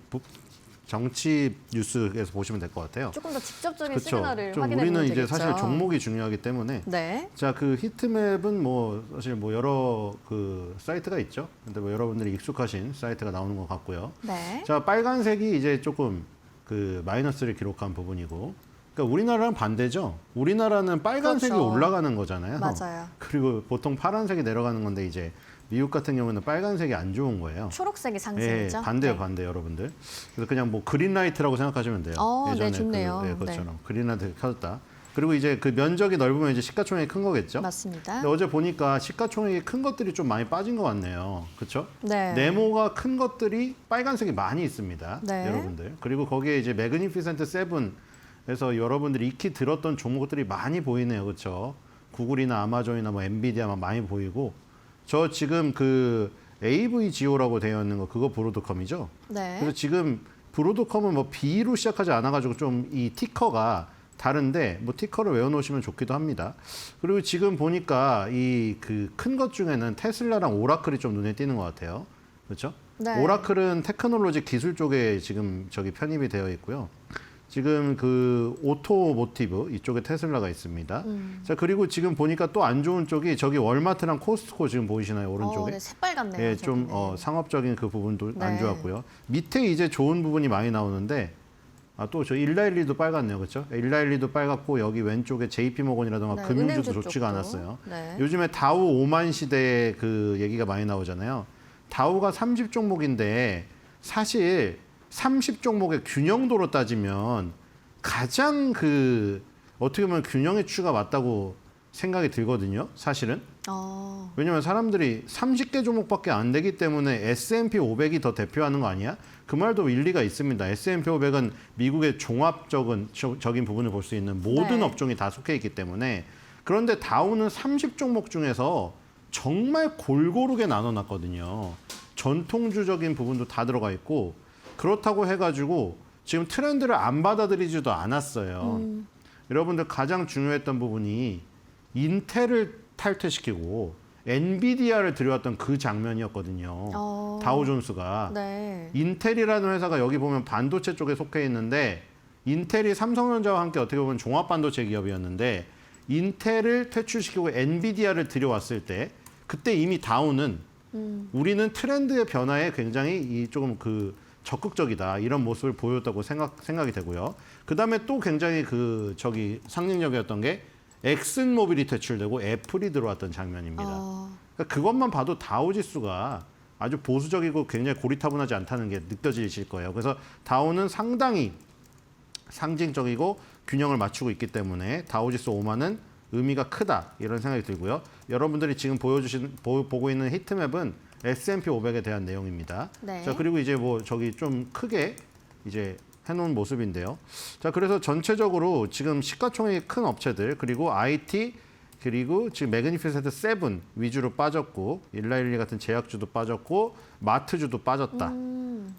뉴스에서 보시면 될 것 같아요. 조금 더 직접적인 그렇죠. 시그널을 좀 확인해 우리는 보면 이제 되겠죠. 사실 종목이 중요하기 때문에 네. 자, 그 히트맵은 뭐 사실 뭐 여러 그 사이트가 있죠. 근데 뭐 여러분들이 익숙하신 사이트가 나오는 것 같고요. 네. 자, 빨간색이 이제 조금 그 마이너스를 기록한 부분이고, 그러니까 우리나라랑 반대죠. 우리나라는 빨간색이 그렇죠. 올라가는 거잖아요. 맞아요. 그리고 보통 파란색이 내려가는 건데 이제 미국 같은 경우는 빨간색이 안 좋은 거예요. 초록색이 예, 상승이죠. 반대요, 네. 반대 여러분들. 그래서 그냥 뭐 그린라이트라고 생각하시면 돼요. 네, 좋네요. 그, 그것처럼 그린라이트 켜졌다. 그리고 이제 그 면적이 넓으면 이제 시가총액이 큰 거겠죠. 맞습니다. 근데 어제 보니까 시가총액이 큰 것들이 좀 많이 빠진 것 같네요. 그렇죠? 네. 네모가 큰 것들이 빨간색이 많이 있습니다. 네. 여러분들. 그리고 거기에 이제 매그니피센트 7에서 여러분들이 익히 들었던 종목들이 많이 보이네요. 그렇죠? 구글이나 아마존이나 뭐 엔비디아만 많이 보이고 저 지금 그 AVGO라고 되어 있는 거 그거 브로드컴이죠. 네. 그래서 지금 브로드컴은 뭐 B로 시작하지 않아가지고 좀 이 티커가 다른데 뭐 티커를 외워놓으시면 좋기도 합니다. 그리고 지금 보니까 이 그 큰 것 중에는 테슬라랑 오라클이 좀 눈에 띄는 것 같아요. 그렇죠? 네. 오라클은 테크놀로지 기술 쪽에 지금 저기 편입이 되어 있고요. 지금 그 오토모티브 이쪽에 테슬라가 있습니다. 자, 그리고 지금 보니까 또 안 좋은 쪽이 저기 월마트랑 코스트코 지금 보이시나요? 오른쪽에? 네, 새빨갛네요. 예, 좀 저기는. 상업적인 그 부분도 안 네. 좋았고요. 밑에 이제 좋은 부분이 많이 나오는데 또 저 일라일리도 빨갛네요. 그렇죠? 일라일리도 빨갛고 여기 왼쪽에 JP모건이라든가 네, 금융주도 은행주 좋지가 쪽도. 않았어요. 네. 요즘에 다우 5만 시대의 그 얘기가 많이 나오잖아요. 다우가 30종목인데 사실 30종목의 균형도로 따지면 가장 그 어떻게 보면 균형의 추가 맞다고 생각이 들거든요. 사실은. 왜냐면 사람들이 30개 종목밖에 안 되기 때문에 S&P 500이 더 대표하는 거 아니야? 그 말도 일리가 있습니다. S&P 500은 미국의 종합적인 부분을 볼 수 있는 모든 네. 업종이 다 속해 있기 때문에 그런데 다우는 30종목 중에서 정말 골고루게 나눠놨거든요. 전통주적인 부분도 다 들어가 있고 그렇다고 해가지고 지금 트렌드를 안 받아들이지도 않았어요. 여러분들 가장 중요했던 부분이 인텔을 탈퇴시키고 엔비디아를 들여왔던 그 장면이었거든요. 다우존스가. 네. 인텔이라는 회사가 여기 보면 반도체 쪽에 속해 있는데 인텔이 삼성전자와 함께 어떻게 보면 종합반도체 기업이었는데 인텔을 퇴출시키고 엔비디아를 들여왔을 때 그때 이미 다우는 우리는 트렌드의 변화에 굉장히 이 조금 그 적극적이다 이런 모습을 보였다고 생각이 되고요. 그 다음에 또 굉장히 그 저기 상징적이었던 게 엑슨모빌이 퇴출되고 애플이 들어왔던 장면입니다. 그러니까 그것만 봐도 다우지수가 아주 보수적이고 굉장히 고리타분하지 않다는 게 느껴지실 거예요. 그래서 다우는 상당히 상징적이고 균형을 맞추고 있기 때문에 다우지수 5만은 의미가 크다 이런 생각이 들고요. 여러분들이 지금 보고 있는 히트맵은 S&P 500에 대한 내용입니다. 네. 자, 그리고 이제 뭐 저기 좀 크게 이제 해놓은 모습인데요. 자, 그래서 전체적으로 지금 시가총액이 큰 업체들 그리고 IT 그리고 지금 매그니피센트 7 위주로 빠졌고 일라일리 같은 제약주도 빠졌고 마트주도 빠졌다.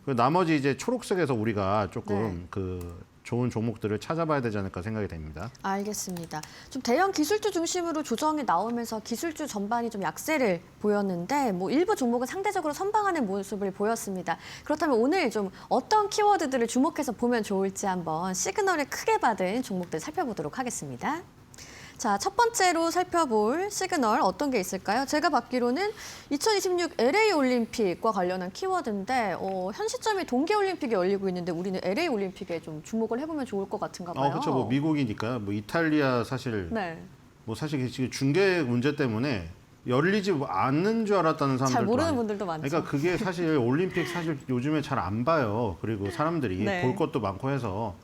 그 나머지 이제 초록색에서 우리가 조금 네. 그 좋은 종목들을 찾아봐야 되지 않을까 생각이 됩니다. 알겠습니다. 좀 대형 기술주 중심으로 조정이 나오면서 기술주 전반이 좀 약세를 보였는데 뭐 일부 종목은 상대적으로 선방하는 모습을 보였습니다. 그렇다면 오늘 좀 어떤 키워드들을 주목해서 보면 좋을지 한번 시그널을 크게 받은 종목들 살펴보도록 하겠습니다. 자, 첫 번째로 살펴볼 시그널 어떤 게 있을까요? 제가 받기로는 2026 LA 올림픽과 관련한 키워드인데 현 시점에 동계 올림픽이 열리고 있는데 우리는 LA 올림픽에 좀 주목을 해보면 좋을 것 같은가 봐요. 그렇죠. 뭐 미국이니까 뭐 이탈리아 사실 네. 뭐 사실 지금 중계 문제 때문에 열리지 않는 줄 알았다는 사람들도 잘 모르는 많아요. 분들도 많죠. 그러니까 그게 사실 올림픽 사실 요즘에 잘 안 봐요. 그리고 사람들이 네. 볼 것도 많고 해서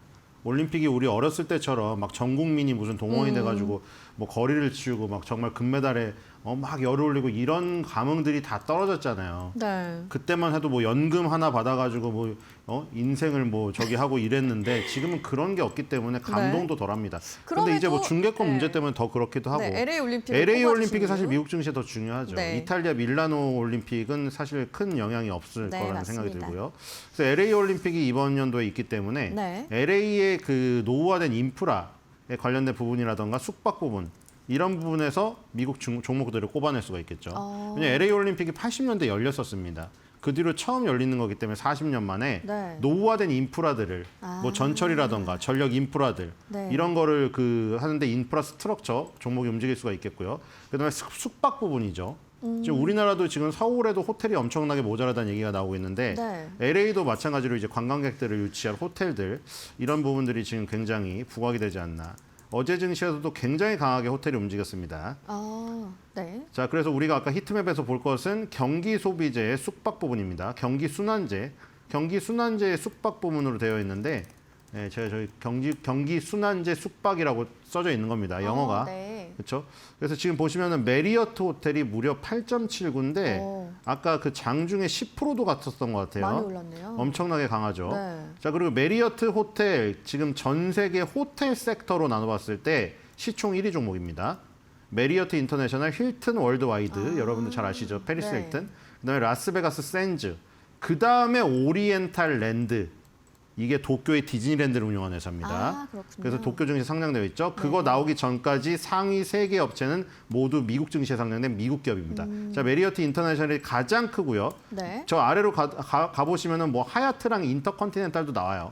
올림픽이 우리 어렸을 때처럼 막 전 국민이 무슨 동원이 돼가지고 뭐 거리를 치우고 막 정말 금메달에 막 열을 올리고 이런 감흥들이 다 떨어졌잖아요. 네. 그때만 해도 뭐 연금 하나 받아가지고 뭐 인생을 뭐 저기 하고 이랬는데 지금은 그런 게 없기 때문에 감동도 덜합니다. 근데 이제 뭐 그럼에도, 중계권 네. 문제 때문에 더 그렇기도 하고. 네, LA 올림픽. LA 올림픽이 사실 미국 증시에 더 중요하죠. 네. 이탈리아 밀라노 올림픽은 사실 큰 영향이 없을 네, 거라는 맞습니다. 생각이 들고요. 그래서 LA 올림픽이 이번 연도에 있기 때문에 네. LA의 그 노후화된 인프라에 관련된 부분이라던가 숙박 부분 이런 부분에서 미국 종목들을 꼽아낼 수가 있겠죠. 왜냐하면 LA 올림픽이 80년대 열렸었습니다. 그 뒤로 처음 열리는 거기 때문에 40년 만에 네. 노후화된 인프라들을 뭐 전철이라던가 전력 인프라들 네. 이런 거를 그 하는데 인프라 스트럭처 종목이 움직일 수가 있겠고요. 그다음에 숙박 부분이죠. 지금 우리나라도 지금 서울에도 호텔이 엄청나게 모자라다는 얘기가 나오고 있는데 네. LA도 마찬가지로 이제 관광객들을 유치할 호텔들 이런 부분들이 지금 굉장히 부각이 되지 않나. 어제 증시에서도 굉장히 강하게 호텔이 움직였습니다. 네. 자, 그래서 우리가 아까 히트맵에서 볼 것은 경기 소비재의 숙박 부분입니다. 경기 순환재의 숙박 부분으로 되어 있는데, 제가 저희 경기 순환재 숙박이라고 써져 있는 겁니다. 영어가. 네. 그렇죠? 그래서 지금 보시면은 메리어트 호텔이 무려 8.79인데 아까 그 장중에 10%도 갔었던 것 같아요. 많이 올랐네요. 엄청나게 강하죠. 네. 자, 그리고 메리어트 호텔 지금 전 세계 호텔 섹터로 나눠봤을 때 시총 1위 종목입니다. 메리어트 인터내셔널, 힐튼 월드와이드 여러분들 잘 아시죠? 페리스 네. 힐튼. 그다음에 라스베가스 샌즈. 그다음에 오리엔탈 랜드. 이게 도쿄의 디즈니랜드를 운영하는 회사입니다. 그렇군요. 그래서 도쿄 증시에 상장되어 있죠. 그거 나오기 전까지 상위 3개 업체는 모두 미국 증시에 상장된 미국 기업입니다. 자, 메리어트 인터내셔널이 가장 크고요. 네. 저 아래로 가보시면은 뭐 하얏트랑 인터컨티넨탈도 나와요.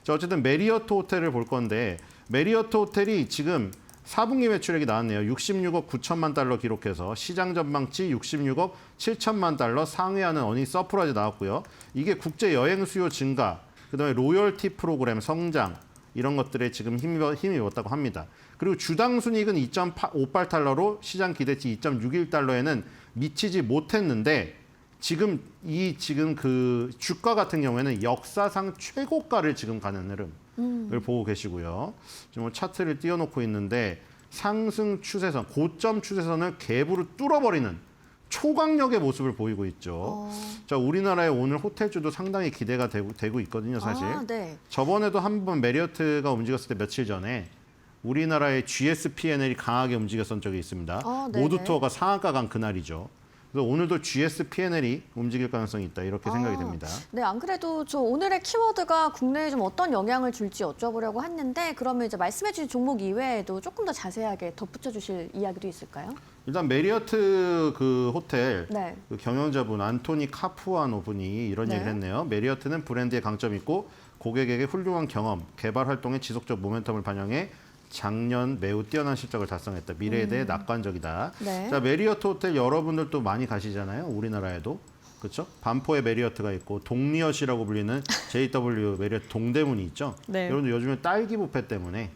자, 어쨌든 메리어트 호텔을 볼 건데 메리어트 호텔이 지금 4분기 매출액이 나왔네요. 66억 9천만 달러 기록해서 시장 전망치 66억 7천만 달러 상회하는 어닝 서프라이즈 나왔고요. 이게 국제 여행 수요 증가, 그다음에 로열티 프로그램 성장 이런 것들에 지금 힘입었다고 합니다. 그리고 주당 순이익은 2.58달러로 시장 기대치 2.61달러에는 미치지 못했는데 지금 그 주가 같은 경우에는 역사상 최고가를 지금 가는 흐름을 보고 계시고요. 지금 뭐 차트를 띄워놓고 있는데 상승 추세선, 고점 추세선을 갭으로 뚫어버리는 초강력의 모습을 보이고 있죠. 자, 우리나라의 오늘 호텔주도 상당히 기대가 되고 있거든요, 사실. 네. 저번에도 한번 메리어트가 움직였을 때 며칠 전에 우리나라의 GSP&L이 강하게 움직였던 적이 있습니다. 네네. 모두투어가 상한가 간 그날이죠. 그래서 오늘도 GSP&L이 움직일 가능성이 있다 이렇게 생각이 됩니다. 네, 안 그래도 저 오늘의 키워드가 국내에 좀 어떤 영향을 줄지 여쭤보려고 했는데 그러면 이제 말씀해 주신 종목 이외에도 조금 더 자세하게 덧붙여 주실 이야기도 있을까요? 일단 메리어트 그 호텔 네. 그 경영자분 안토니 카푸아노 분이 이런 네. 얘기를 했네요. 메리어트는 브랜드에 강점이 있고 고객에게 훌륭한 경험, 개발 활동의 지속적 모멘텀을 반영해 작년 매우 뛰어난 실적을 달성했다. 미래에 대해 낙관적이다. 네. 자, 메리어트 호텔 여러분들도 많이 가시잖아요. 우리나라에도. 그렇죠? 반포에 메리어트가 있고 동리엇이라고 불리는 JW 메리어트 동대문이 있죠. 네. 여러분들 요즘에 딸기 뷔페 때문에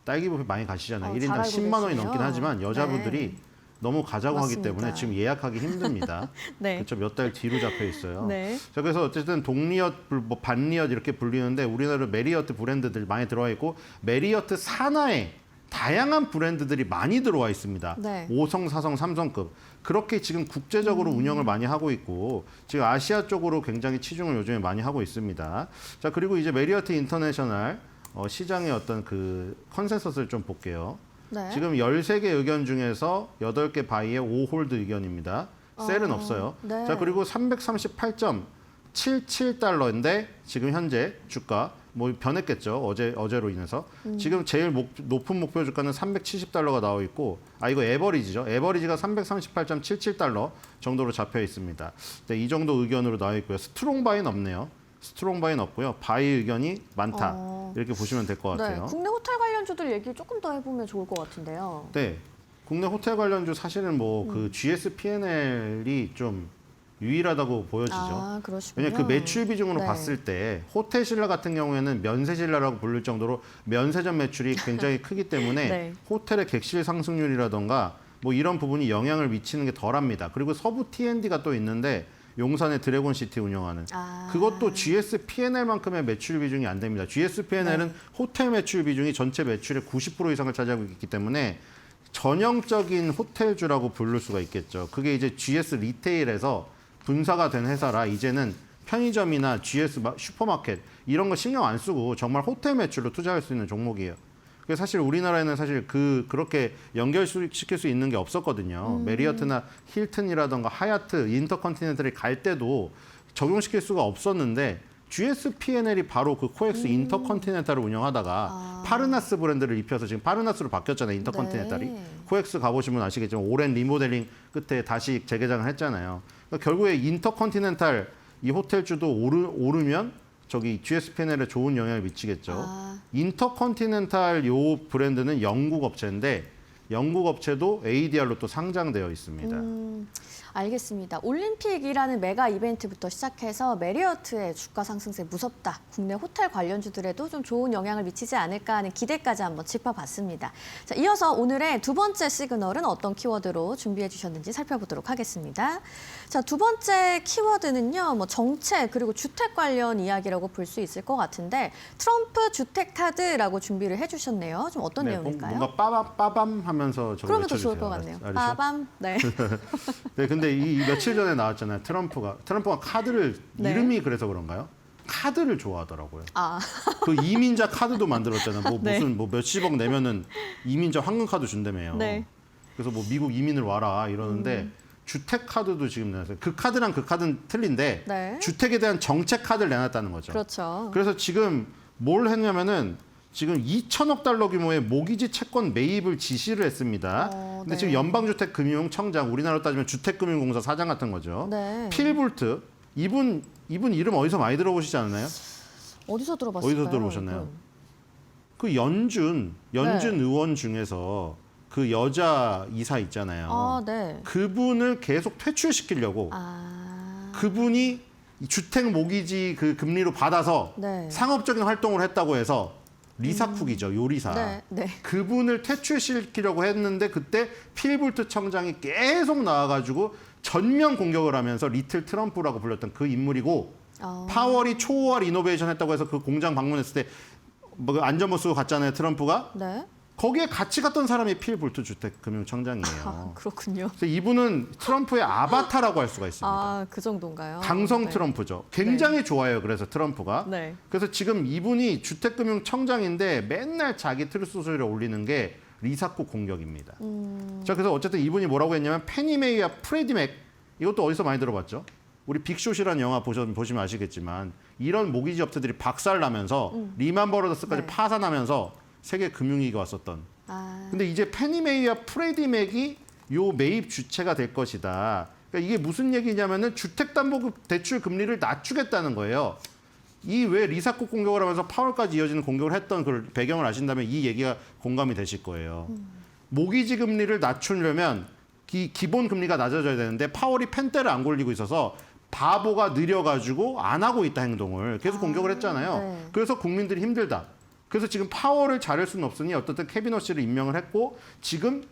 딸기 뷔페 많이 가시잖아요. 잘 1인당 알고 10만 원이 계시네요. 넘긴 하지만 여자분들이 네. 너무 가자고 하기 맞습니다. 때문에 지금 예약하기 힘듭니다. 네. 그렇죠. 몇 달 뒤로 잡혀 있어요. 네. 자, 그래서 어쨌든 동리엇, 뭐 반리엇 이렇게 불리는데 우리나라 메리어트 브랜드들 많이 들어와 있고 메리어트 산하에 다양한 브랜드들이 많이 들어와 있습니다. 네. 5성, 4성, 3성급. 그렇게 지금 국제적으로 운영을 많이 하고 있고 지금 아시아 쪽으로 굉장히 치중을 요즘에 많이 하고 있습니다. 자, 그리고 이제 메리어트 인터내셔널 시장의 어떤 그 컨센서스를 좀 볼게요. 네. 지금 13개 의견 중에서 8개 바이에 5홀드 의견입니다. 셀은 없어요. 네. 자, 그리고 338.77달러인데 지금 현재 주가 뭐 변했겠죠. 어제로 인해서. 지금 제일 높은 목표 주가는 370달러가 나와 있고 이거 에버리지죠. 에버리지가 338.77달러 정도로 잡혀 있습니다. 네, 이 정도 의견으로 나와 있고요. 스트롱 바이는 없네요. 스트롱 바이는 없고요. 바이 의견이 많다. 이렇게 보시면 될 것 같아요. 네, 국내 호텔 관련주들 얘기 조금 더 해보면 좋을 것 같은데요. 네, 국내 호텔 관련주 사실은 뭐 그 GS P&L이 좀 유일하다고 보여지죠. 아, 그러시군요. 왜냐면 그 매출 비중으로 네. 봤을 때 호텔신라 같은 경우에는 면세신라라고 부를 정도로 면세점 매출이 굉장히 크기 때문에 네. 호텔의 객실 상승률이라던가 뭐 이런 부분이 영향을 미치는 게 덜합니다. 그리고 서부 T&D가 또 있는데 용산의 드래곤시티 운영하는 아. 그것도 GS P&L만큼의 매출 비중이 안 됩니다. GS P&L은 네. 호텔 매출 비중이 전체 매출의 90% 이상을 차지하고 있기 때문에 전형적인 호텔주라고 부를 수가 있겠죠. 그게 이제 GS 리테일에서 분사가 된 회사라 이제는 편의점이나 GS 슈퍼마켓 이런 거 신경 안 쓰고 정말 호텔 매출로 투자할 수 있는 종목이에요. 그래서 사실 우리나라에는 사실 그렇게 연결시킬 수 있는 게 없었거든요. 메리어트나 힐튼이라던가 하얏트, 인터컨티넨탈이 갈 때도 적용시킬 수가 없었는데 GS P&L이 바로 그 코엑스 인터컨티넨탈을 운영하다가 파르나스 브랜드를 입혀서 지금 파르나스로 바뀌었잖아요. 인터컨티넨탈이. 네. 코엑스 가보시면 아시겠지만 오랜 리모델링 끝에 다시 재개장을 했잖아요. 그러니까 결국에 인터컨티넨탈 이 호텔주도 오르면 저기 GS P&L에 좋은 영향을 미치겠죠. 아. 인터컨티넨탈 요 브랜드는 영국 업체인데 영국 업체도 ADR로 또 상장되어 있습니다. 알겠습니다. 올림픽이라는 메가 이벤트부터 시작해서 메리어트의 주가 상승세 무섭다. 국내 호텔 관련주들에도 좀 좋은 영향을 미치지 않을까 하는 기대까지 한번 짚어봤습니다. 자, 이어서 오늘의 두 번째 시그널은 어떤 키워드로 준비해 주셨는지 살펴보도록 하겠습니다. 자, 두 번째 키워드는요, 뭐 정책 그리고 주택 관련 이야기라고 볼 수 있을 것 같은데 트럼프 주택 카드라고 준비를 해주셨네요. 좀 어떤 내용일까요? 뭔가 빠밤 하면서 저거 그러면 더 외쳐주세요. 좋을 것 같네요. 알았죠? 빠밤. 네. 네, 근데 이 며칠 전에 나왔잖아요. 트럼프가 카드를 네. 이름이 그래서 그런가요? 카드를 좋아하더라고요. 아, 그 이민자 카드도 만들었잖아요. 뭐 네. 무슨 뭐 몇십억 내면은 이민자 황금 카드 준다며요. 네. 그래서 뭐 미국 이민을 와라 이러는데 주택 카드도 지금 내놨어요. 그 카드랑 그 카드는 틀린데 네. 주택에 대한 정책 카드를 내놨다는 거죠. 그렇죠. 그래서 지금 뭘 했냐면은 지금 2천억 달러 규모의 모기지 채권 매입을 지시를 했습니다. 근데 네. 지금 연방주택금융청장, 우리나라로 따지면 주택금융공사 사장 같은 거죠. 네. 필 볼트, 이분 이름 어디서 많이 들어보시지 않나요? 어디서 들어봤을까요? 어디서 들어보셨나요? 이분? 그 연준 네. 의원 중에서 그 여자 이사 있잖아요. 아, 네. 그분을 계속 퇴출시키려고 아, 그분이 이 주택 모기지 그 금리로 받아서 네. 상업적인 활동을 했다고 해서 리사 쿡이죠, 요리사. 네, 네. 그분을 퇴출시키려고 했는데 그때 필볼트 청장이 계속 나와가지고 전면 공격을 하면서 리틀 트럼프라고 불렸던 그 인물이고 파월이 초월 이노베이션 했다고 해서 그 공장 방문했을 때 뭐 안전모 쓰고 갔잖아요, 트럼프가. 네. 거기에 같이 갔던 사람이 필볼트 주택금융청장이에요. 아, 그렇군요. 그래서 이분은 트럼프의 아바타라고 할 수가 있습니다. 아, 그 정도인가요? 강성 네. 트럼프죠. 굉장히 좋아해요. 그래서 트럼프가. 네. 그래서 지금 이분이 주택금융청장인데 맨날 자기 트루스 소리를 올리는 게 리사쿡 공격입니다. 자, 그래서 어쨌든 이분이 뭐라고 했냐면 페니메이와 프레디맥 이것도 어디서 많이 들어봤죠? 우리 빅숏이라는 영화 보시면 아시겠지만 이런 모기지 업체들이 박살나면서 리만 버러더스까지 네. 파산하면서 세계 금융위기가 왔었던. 아, 근데 이제 페니메이와 프레디맥이 요 매입 주체가 될 것이다. 그러니까 이게 무슨 얘기냐면은 주택담보대출 금리를 낮추겠다는 거예요. 이 왜 리사쿡 공격을 하면서 파월까지 이어지는 공격을 했던 그 배경을 아신다면 이 얘기가 공감이 되실 거예요. 모기지 금리를 낮추려면 기본 금리가 낮아져야 되는데 파월이 펜대를 안 골리고 있어서 바보가 느려가지고 안 하고 있다 행동을 계속 공격을 했잖아요. 네. 그래서 국민들이 힘들다. 그래서 지금 파월을 자를 수는 없으니 어떻든 캐비너 씨를 임명을 했고 지금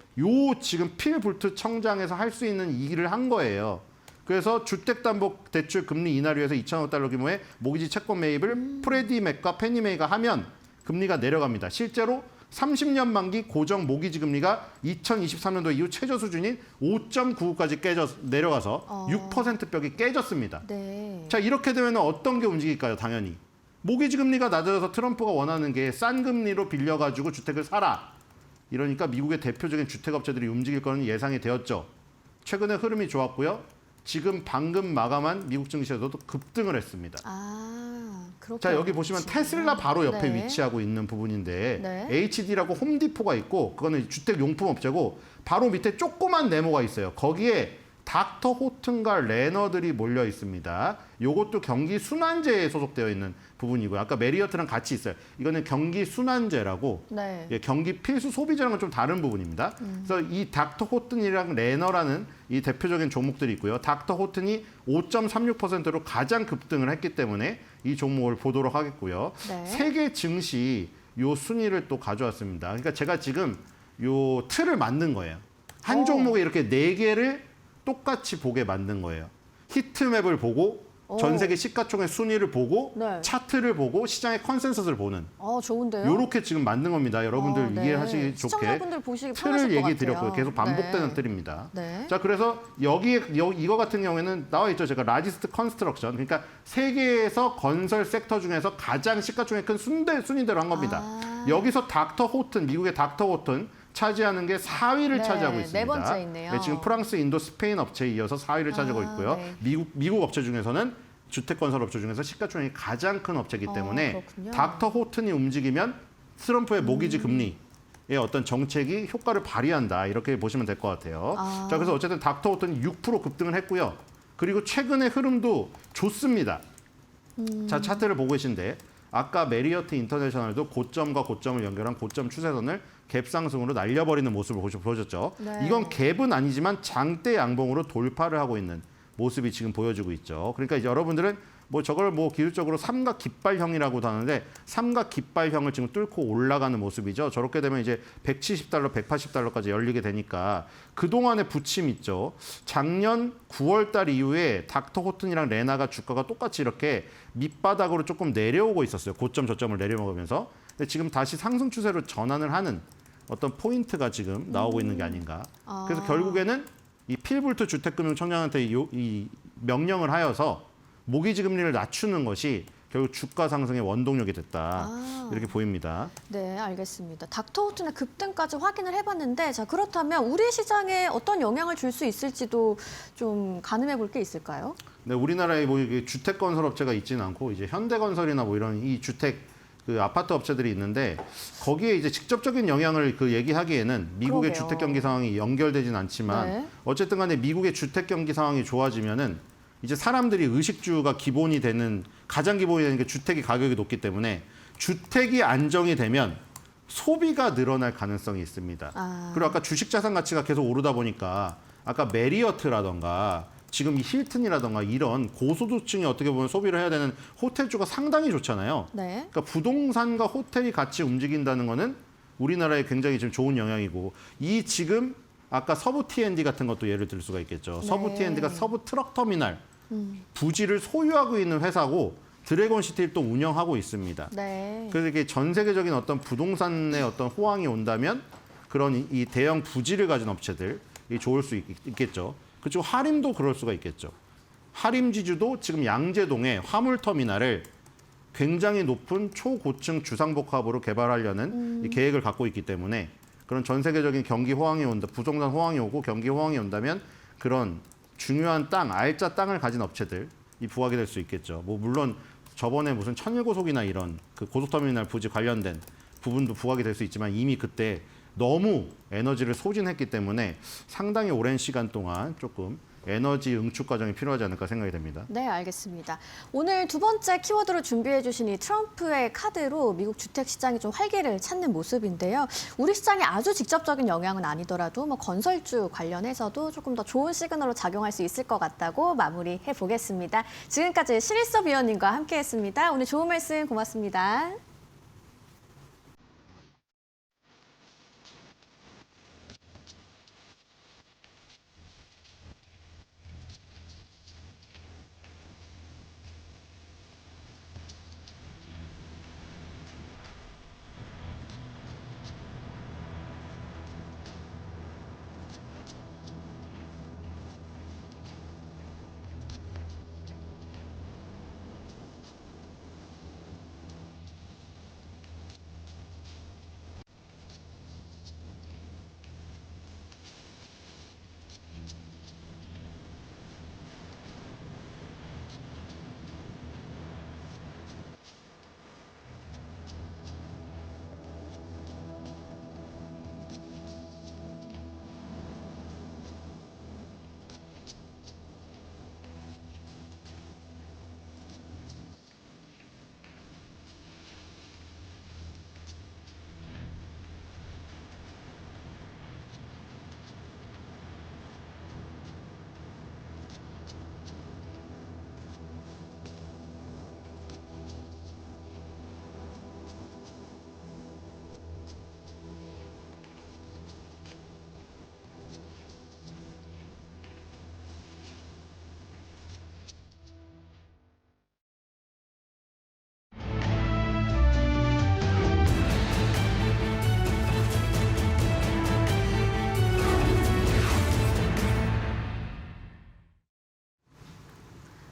필 볼트 청장에서 할 수 있는 이 일을 한 거예요. 그래서 주택담보대출 금리 인하를 위해서 2천억 달러 규모의 모기지 채권 매입을 프레디맥과 페니메이가 하면 금리가 내려갑니다. 실제로 30년 만기 고정 모기지 금리가 2023년도 이후 최저 수준인 5.99까지 내려가서 6% 벽이 깨졌습니다. 네. 자, 이렇게 되면 어떤 게 움직일까요? 당연히. 모기지 금리가 낮아져서 트럼프가 원하는 게 싼 금리로 빌려가지고 주택을 사라. 이러니까 미국의 대표적인 주택업체들이 움직일 거는 예상이 되었죠. 최근에 흐름이 좋았고요. 지금 방금 마감한 미국 증시에서도 급등을 했습니다. 아, 그렇군요. 자, 여기 보시면 테슬라 바로 옆에 네. 위치하고 있는 부분인데 네. HD라고 홈디포가 있고 그거는 주택용품 업체고 바로 밑에 조그만 네모가 있어요. 거기에 닥터 호튼과 레너들이 몰려 있습니다. 요것도 경기 순환제에 소속되어 있는 부분이고요. 아까 메리어트랑 같이 있어요. 이거는 경기 순환제라고 네. 예, 경기 필수 소비자랑은 좀 다른 부분입니다. 그래서 이 닥터 호튼이랑 레너라는 이 대표적인 종목들이 있고요. 닥터 호튼이 5.36%로 가장 급등을 했기 때문에 이 종목을 보도록 하겠고요. 네. 세계 증시 요 순위를 또 가져왔습니다. 그러니까 제가 지금 요 틀을 만든 거예요. 한 종목에 이렇게 4개를 똑같이 보게 만든 거예요. 히트맵을 보고 전 세계 시가총액 순위를 보고 네. 차트를 보고 시장의 컨센서스를 보는 좋은데요? 요렇게 지금 만든 겁니다. 여러분들 네. 이해하시기 좋게 시청자분들 보시기 틀을 편하실 것 얘기 같아요. 드렸고요. 계속 반복되는 네. 틀입니다. 네. 자, 그래서 이거 같은 경우에는 나와 있죠. 제가 라지스트 컨스트럭션. 그러니까 세계에서 건설 섹터 중에서 가장 시가총액 큰 순위대로 한 겁니다. 여기서 닥터 호튼, 미국의 닥터 호튼 차지하는 게 4위를 네, 차지하고 있습니다. 네 번째 있네요. 네, 지금 프랑스, 인도, 스페인 업체에 이어서 4위를 차지하고 있고요. 네. 미국 업체 중에서는 주택건설 업체 중에서 시가총액이 가장 큰 업체이기 때문에 그렇군요. 닥터 호튼이 움직이면 트럼프의 모기지 금리의 어떤 정책이 효과를 발휘한다. 이렇게 보시면 될 것 같아요. 자, 그래서 어쨌든 닥터 호튼이 6% 급등을 했고요. 그리고 최근의 흐름도 좋습니다. 자, 차트를 보고 계신데 아까 메리어트 인터내셔널도 고점과 고점을 연결한 고점 추세선을 갭 상승으로 날려버리는 모습을 보셨죠. 네. 이건 갭은 아니지만 장대 양봉으로 돌파를 하고 있는 모습이 지금 보여지고 있죠. 그러니까 이제 여러분들은 뭐 저걸 뭐 기술적으로 삼각 깃발형이라고도 하는데 삼각 깃발형을 지금 뚫고 올라가는 모습이죠. 저렇게 되면 이제 170달러, 180달러까지 열리게 되니까 그동안의 부침 있죠. 작년 9월 달 이후에 닥터 호튼이랑 레나가 주가가 똑같이 이렇게 밑바닥으로 조금 내려오고 있었어요. 고점 저점을 내려먹으면서. 근데 지금 다시 상승 추세로 전환을 하는 어떤 포인트가 지금 나오고 있는 게 아닌가. 그래서 결국에는 이 필불트 주택금융청장한테 이 명령을 하여서 모기지 금리를 낮추는 것이 결국 주가 상승의 원동력이 됐다. 이렇게 보입니다. 네, 알겠습니다. 닥터 호튼의 급등까지 확인을 해봤는데, 자 그렇다면 우리 시장에 어떤 영향을 줄 수 있을지도 좀 가늠해 볼 게 있을까요? 네, 우리나라에 뭐 이게 주택 건설 업체가 있지는 않고 이제 현대건설이나 뭐 이런 이 주택 그 아파트 업체들이 있는데 거기에 이제 직접적인 영향을 그 얘기하기에는 미국의 그러게요. 주택 경기 상황이 연결되진 않지만 네. 어쨌든 간에 미국의 주택 경기 상황이 좋아지면은 이제 사람들이 의식주가 기본이 되는 가장 기본이 되는 게 주택의 가격이 높기 때문에 주택이 안정이 되면 소비가 늘어날 가능성이 있습니다. 그리고 아까 주식 자산 가치가 계속 오르다 보니까 아까 메리어트라던가 지금 이 힐튼이라던가 이런 고소득층이 어떻게 보면 소비를 해야 되는 호텔주가 상당히 좋잖아요. 네. 그러니까 부동산과 호텔이 같이 움직인다는 거는 우리나라에 굉장히 좀 좋은 영향이고 이 지금 아까 서부 T&D 같은 것도 예를 들 수가 있겠죠. 네. 서부 T&D가 서부 트럭 터미널 부지를 소유하고 있는 회사고 드래곤시티를 또 운영하고 있습니다. 네. 그래서 이게 전 세계적인 어떤 부동산의 어떤 호황이 온다면 그런 이 대형 부지를 가진 업체들이 좋을 수 있겠죠. 그리고 하림도 그럴 수가 있겠죠. 하림지주도 지금 양재동에 화물터미널을 굉장히 높은 초고층 주상복합으로 개발하려는 이 계획을 갖고 있기 때문에 그런 전 세계적인 경기 호황이 온다, 부동산 호황이 오고 경기 호황이 온다면 그런 중요한 땅, 알짜 땅을 가진 업체들이 부각이 될 수 있겠죠. 뭐 물론 저번에 무슨 천일고속이나 이런 그 고속터미널 부지 관련된 부분도 부각이 될 수 있지만 이미 그때 너무 에너지를 소진했기 때문에 상당히 오랜 시간 동안 조금 에너지 응축 과정이 필요하지 않을까 생각이 됩니다. 네, 알겠습니다. 오늘 두 번째 키워드로 준비해 주신 이 트럼프의 카드로 미국 주택 시장이 좀 활기를 찾는 모습인데요. 우리 시장에 아주 직접적인 영향은 아니더라도 뭐 건설주 관련해서도 조금 더 좋은 시그널로 작용할 수 있을 것 같다고 마무리해 보겠습니다. 지금까지 신일섭 위원님과 함께했습니다. 오늘 좋은 말씀 고맙습니다.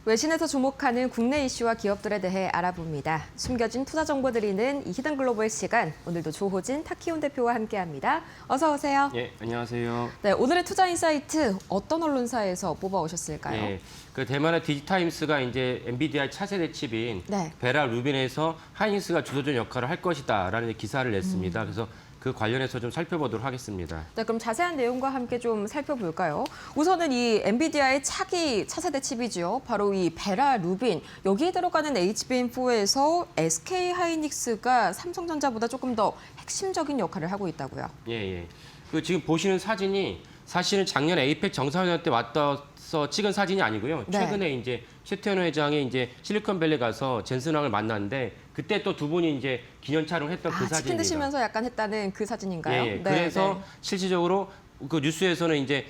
외신에서 주목하는 국내 이슈와 기업들에 대해 알아봅니다. 숨겨진 투자 정보 드리는 이 히든 글로벌 시간, 오늘도 조호진 타키온 대표와 함께합니다. 어서 오세요. 예, 안녕하세요. 네, 오늘의 투자 인사이트 어떤 언론사에서 뽑아오셨을까요? 예, 그 대만의 디지타임스가 이제 엔비디아의 차세대 칩인 네. 베라 루빈에서 하이닉스가 주도적 역할을 할 것이다라는 기사를 냈습니다. 그래서 그 관련해서 좀 살펴보도록 하겠습니다. 네, 그럼 자세한 내용과 함께 좀 살펴볼까요? 우선은 이 엔비디아의 차기 차세대 칩이죠. 바로 이 베라 루빈. 여기에 들어가는 HBM4에서 SK 하이닉스가 삼성전자보다 조금 더 핵심적인 역할을 하고 있다고요. 예, 예. 그 지금 보시는 사진이 사실은 작년 에이펙 정상회담 때 왔다서 찍은 사진이 아니고요. 네. 최근에 이제 최태원 회장이 이제 실리콘밸리 가서 젠슨 왕을 만났는데 그때 또 두 분이 이제 기념 촬영했던 그 치킨 사진입니다. 드시면서 약간 했다는 그 사진인가요? 예, 예. 네, 그래서 네. 실질적으로 그 뉴스에서는 이제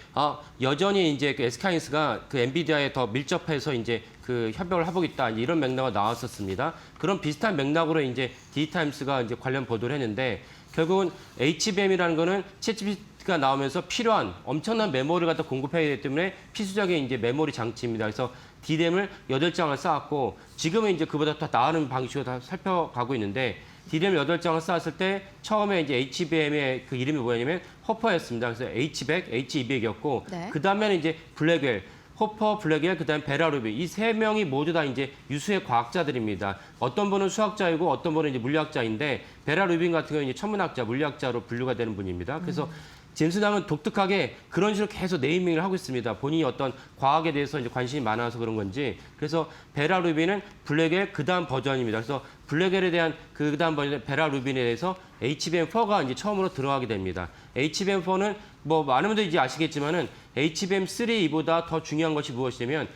여전히 이제 그 SK하이닉스가 그 엔비디아에 더 밀접해서 이제 그 협력을 하고 있다 이런 맥락이 나왔었습니다. 그런 비슷한 맥락으로 이제 디지타임스가 이제 관련 보도를 했는데 결국은 HBM이라는 거는 챗GPT가 나오면서 필요한 엄청난 메모리를 갖다 공급해야 되기 때문에 필수적인 이제 메모리 장치입니다. 그래서 D램을 8장을 쌓았고 지금은 이제 그보다 더 나은 방식으로 다 살펴가고 있는데 D램 8장을 쌓았을 때 처음에 이제 HBM의 그 이름이 뭐냐면 호퍼였습니다. 그래서 H100, H200이었고 네. 그 다음에는 이제 블랙웰, 호퍼, 블랙웰, 그 다음에 베라 루빈 이 세 명이 모두 다 이제 유수의 과학자들입니다. 어떤 분은 수학자이고 어떤 분은 이제 물리학자인데 베라 루빈 같은 경우는 이제 천문학자, 물리학자로 분류가 되는 분입니다. 그래서 젠슨 왕은 독특하게 그런 식으로 계속 네이밍을 하고 있습니다. 본인이 어떤 과학에 대해서 이제 관심이 많아서 그런 건지. 그래서 베라 루빈은 블랙웰 그다음 버전입니다. 그래서 블랙웰에 대한 그다음 버전 베라 루빈에 대해서 HBM4가 이제 처음으로 들어가게 됩니다. HBM4는 뭐 많은 분들이 이제 아시겠지만은 HBM3보다 더 중요한 것이 무엇이냐면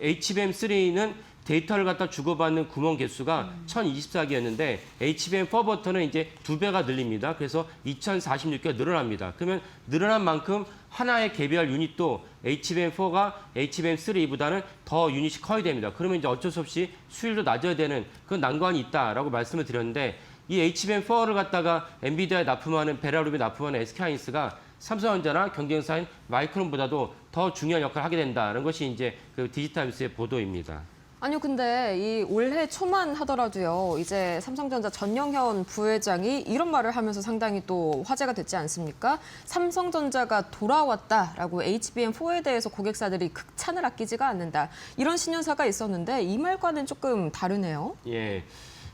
HBM3는 데이터를 갖다 주고받는 구멍 개수가 1024개였는데 HBM4부터는 이제 2배가 늘립니다. 그래서 2046개가 늘어납니다. 그러면 늘어난 만큼 하나의 개별 유닛도 HBM4가 HBM3보다는 더 유닛이 커야 됩니다. 그러면 이제 어쩔 수 없이 수율도 낮아야 되는 그런 난관이 있다라고 말씀을 드렸는데 이 HBM4를 갖다가 엔비디아에 납품하는 베라루빈 납품하는 SK하이닉스가 삼성전자나 경쟁사인 마이크론보다도 더 중요한 역할을 하게 된다는 것이 이제 그 디지타임스의 보도입니다. 아니요, 근데 이 올해 초만 하더라도요, 이제 삼성전자 전영현 부회장이 이런 말을 하면서 상당히 또 화제가 됐지 않습니까? 삼성전자가 돌아왔다라고 HBM4에 대해서 고객사들이 극찬을 아끼지가 않는다. 이런 신년사가 있었는데 이 말과는 조금 다르네요. 예.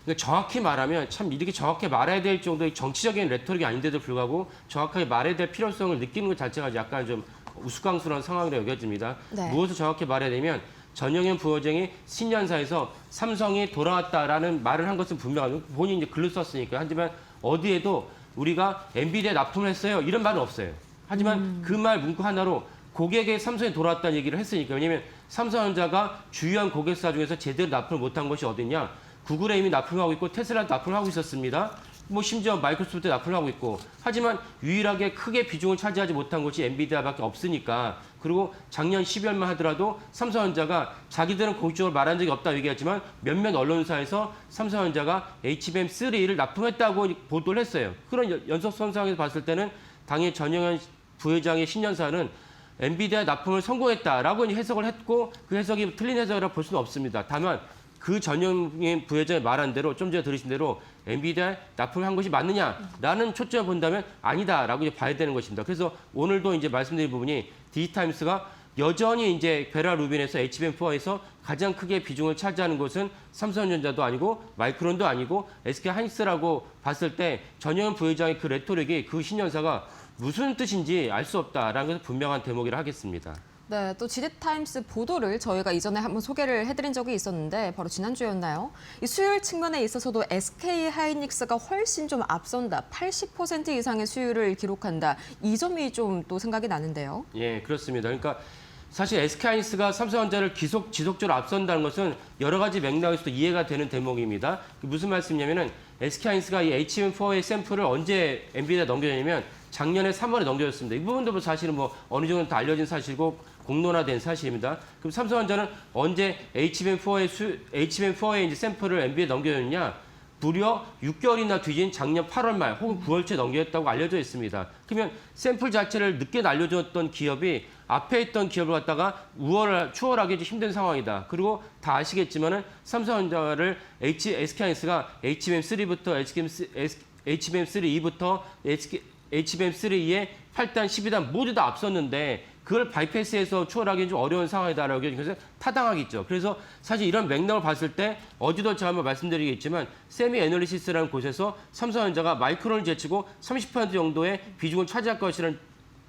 그러니까 정확히 말하면 참 이렇게 정확히 말해야 될 정도의 정치적인 레토릭이 아닌데도 불구하고 정확하게 말해야 될 필요성을 느끼는 것 자체가 약간 좀 우스꽝스러운 상황으로 여겨집니다. 네. 무엇을 정확히 말해야 되면 전영현 부회장이 신년사에서 삼성이 돌아왔다라는 말을 한 것은 분명하고 본인이 이제 글을 썼으니까 하지만 어디에도 우리가 엔비디아에 납품을 했어요 이런 말은 없어요. 하지만 그 말 문구 하나로 고객의 삼성이 돌아왔다는 얘기를 했으니까 왜냐하면 삼성전자가 주요한 고객사 중에서 제대로 납품을 못한 것이 어디냐 구글에 이미 납품하고 있고 테슬라 납품을 하고 있었습니다. 뭐 심지어 마이크로소프트 납품을 하고 있고 하지만 유일하게 크게 비중을 차지하지 못한 것이 엔비디아밖에 없으니까 그리고 작년 12월만 하더라도 삼성전자가 자기들은 공식적으로 말한 적이 없다고 얘기했지만 몇몇 언론사에서 삼성전자가 HBM3를 납품했다고 보도를 했어요. 그런 연속선상에서 봤을 때는 당연히 전영현 부회장의 신년사는 엔비디아 납품을 성공했다라고 해석을 했고 그 해석이 틀린 해석이라고 볼 수는 없습니다. 다만 그 전영현 부회장이 말한 대로 좀 전에 들으신 대로 엔비디아에 납품한 것이 맞느냐라는 초점을 본다면 아니다라고 이제 봐야 되는 것입니다. 그래서 오늘도 이제 말씀드린 부분이 디지타임스가 여전히 이제 베라 루빈에서 HBM4에서 가장 크게 비중을 차지하는 것은 삼성전자도 아니고 마이크론도 아니고 SK하이닉스라고 봤을 때 전영현 부회장의 그 레토릭이 그 신년사가 무슨 뜻인지 알 수 없다라는 것은 분명한 대목이라 하겠습니다. 네, 또 지드타임스 보도를 저희가 이전에 한번 소개를 해드린 적이 있었는데 바로 지난주였나요? 이 수율 측면에 있어서도 SK 하이닉스가 훨씬 좀 앞선다. 80% 이상의 수율을 기록한다. 이 점이 좀 또 생각이 나는데요. 예, 그렇습니다. 그러니까 사실 SK하이닉스가 삼성전자를 지속적으로 앞선다는 것은 여러 가지 맥락에서도 이해가 되는 대목입니다. 무슨 말씀이냐면은 SK하이닉스가 이 HBM4의 샘플을 언제 엔비디아에 넘겨줬냐면 작년에 3월에 넘겨줬습니다. 이 부분도 사실은 뭐 어느 정도 다 알려진 사실이고 공론화된 사실입니다. 그럼 삼성전자는 언제 HBM4의 이제 샘플을 엔비디아에 넘겨줬느냐? 무려 6개월이나 뒤진 작년 8월 말 혹은 9월 초에 넘겼다고 알려져 있습니다. 그러면 샘플 자체를 늦게 날려줬던 기업이 앞에 있던 기업을 갖다가 추월하기 힘든 상황이다. 그리고 다 아시겠지만은 삼성전자를 SK하이닉스가 HBM3부터 HBM3E부터 HBM3E의 8단, 12단 모두 다 앞섰는데 그걸 바이패스해서 추월하기는 좀 어려운 상황이다라고 해서 타당하겠죠. 그래서 사실 이런 맥락을 봤을 때 어제도 제가 한번 말씀드리겠지만 세미 애널리시스라는 곳에서 삼성전자가 마이크론을 제치고 30% 정도의 비중을 차지할 것이라는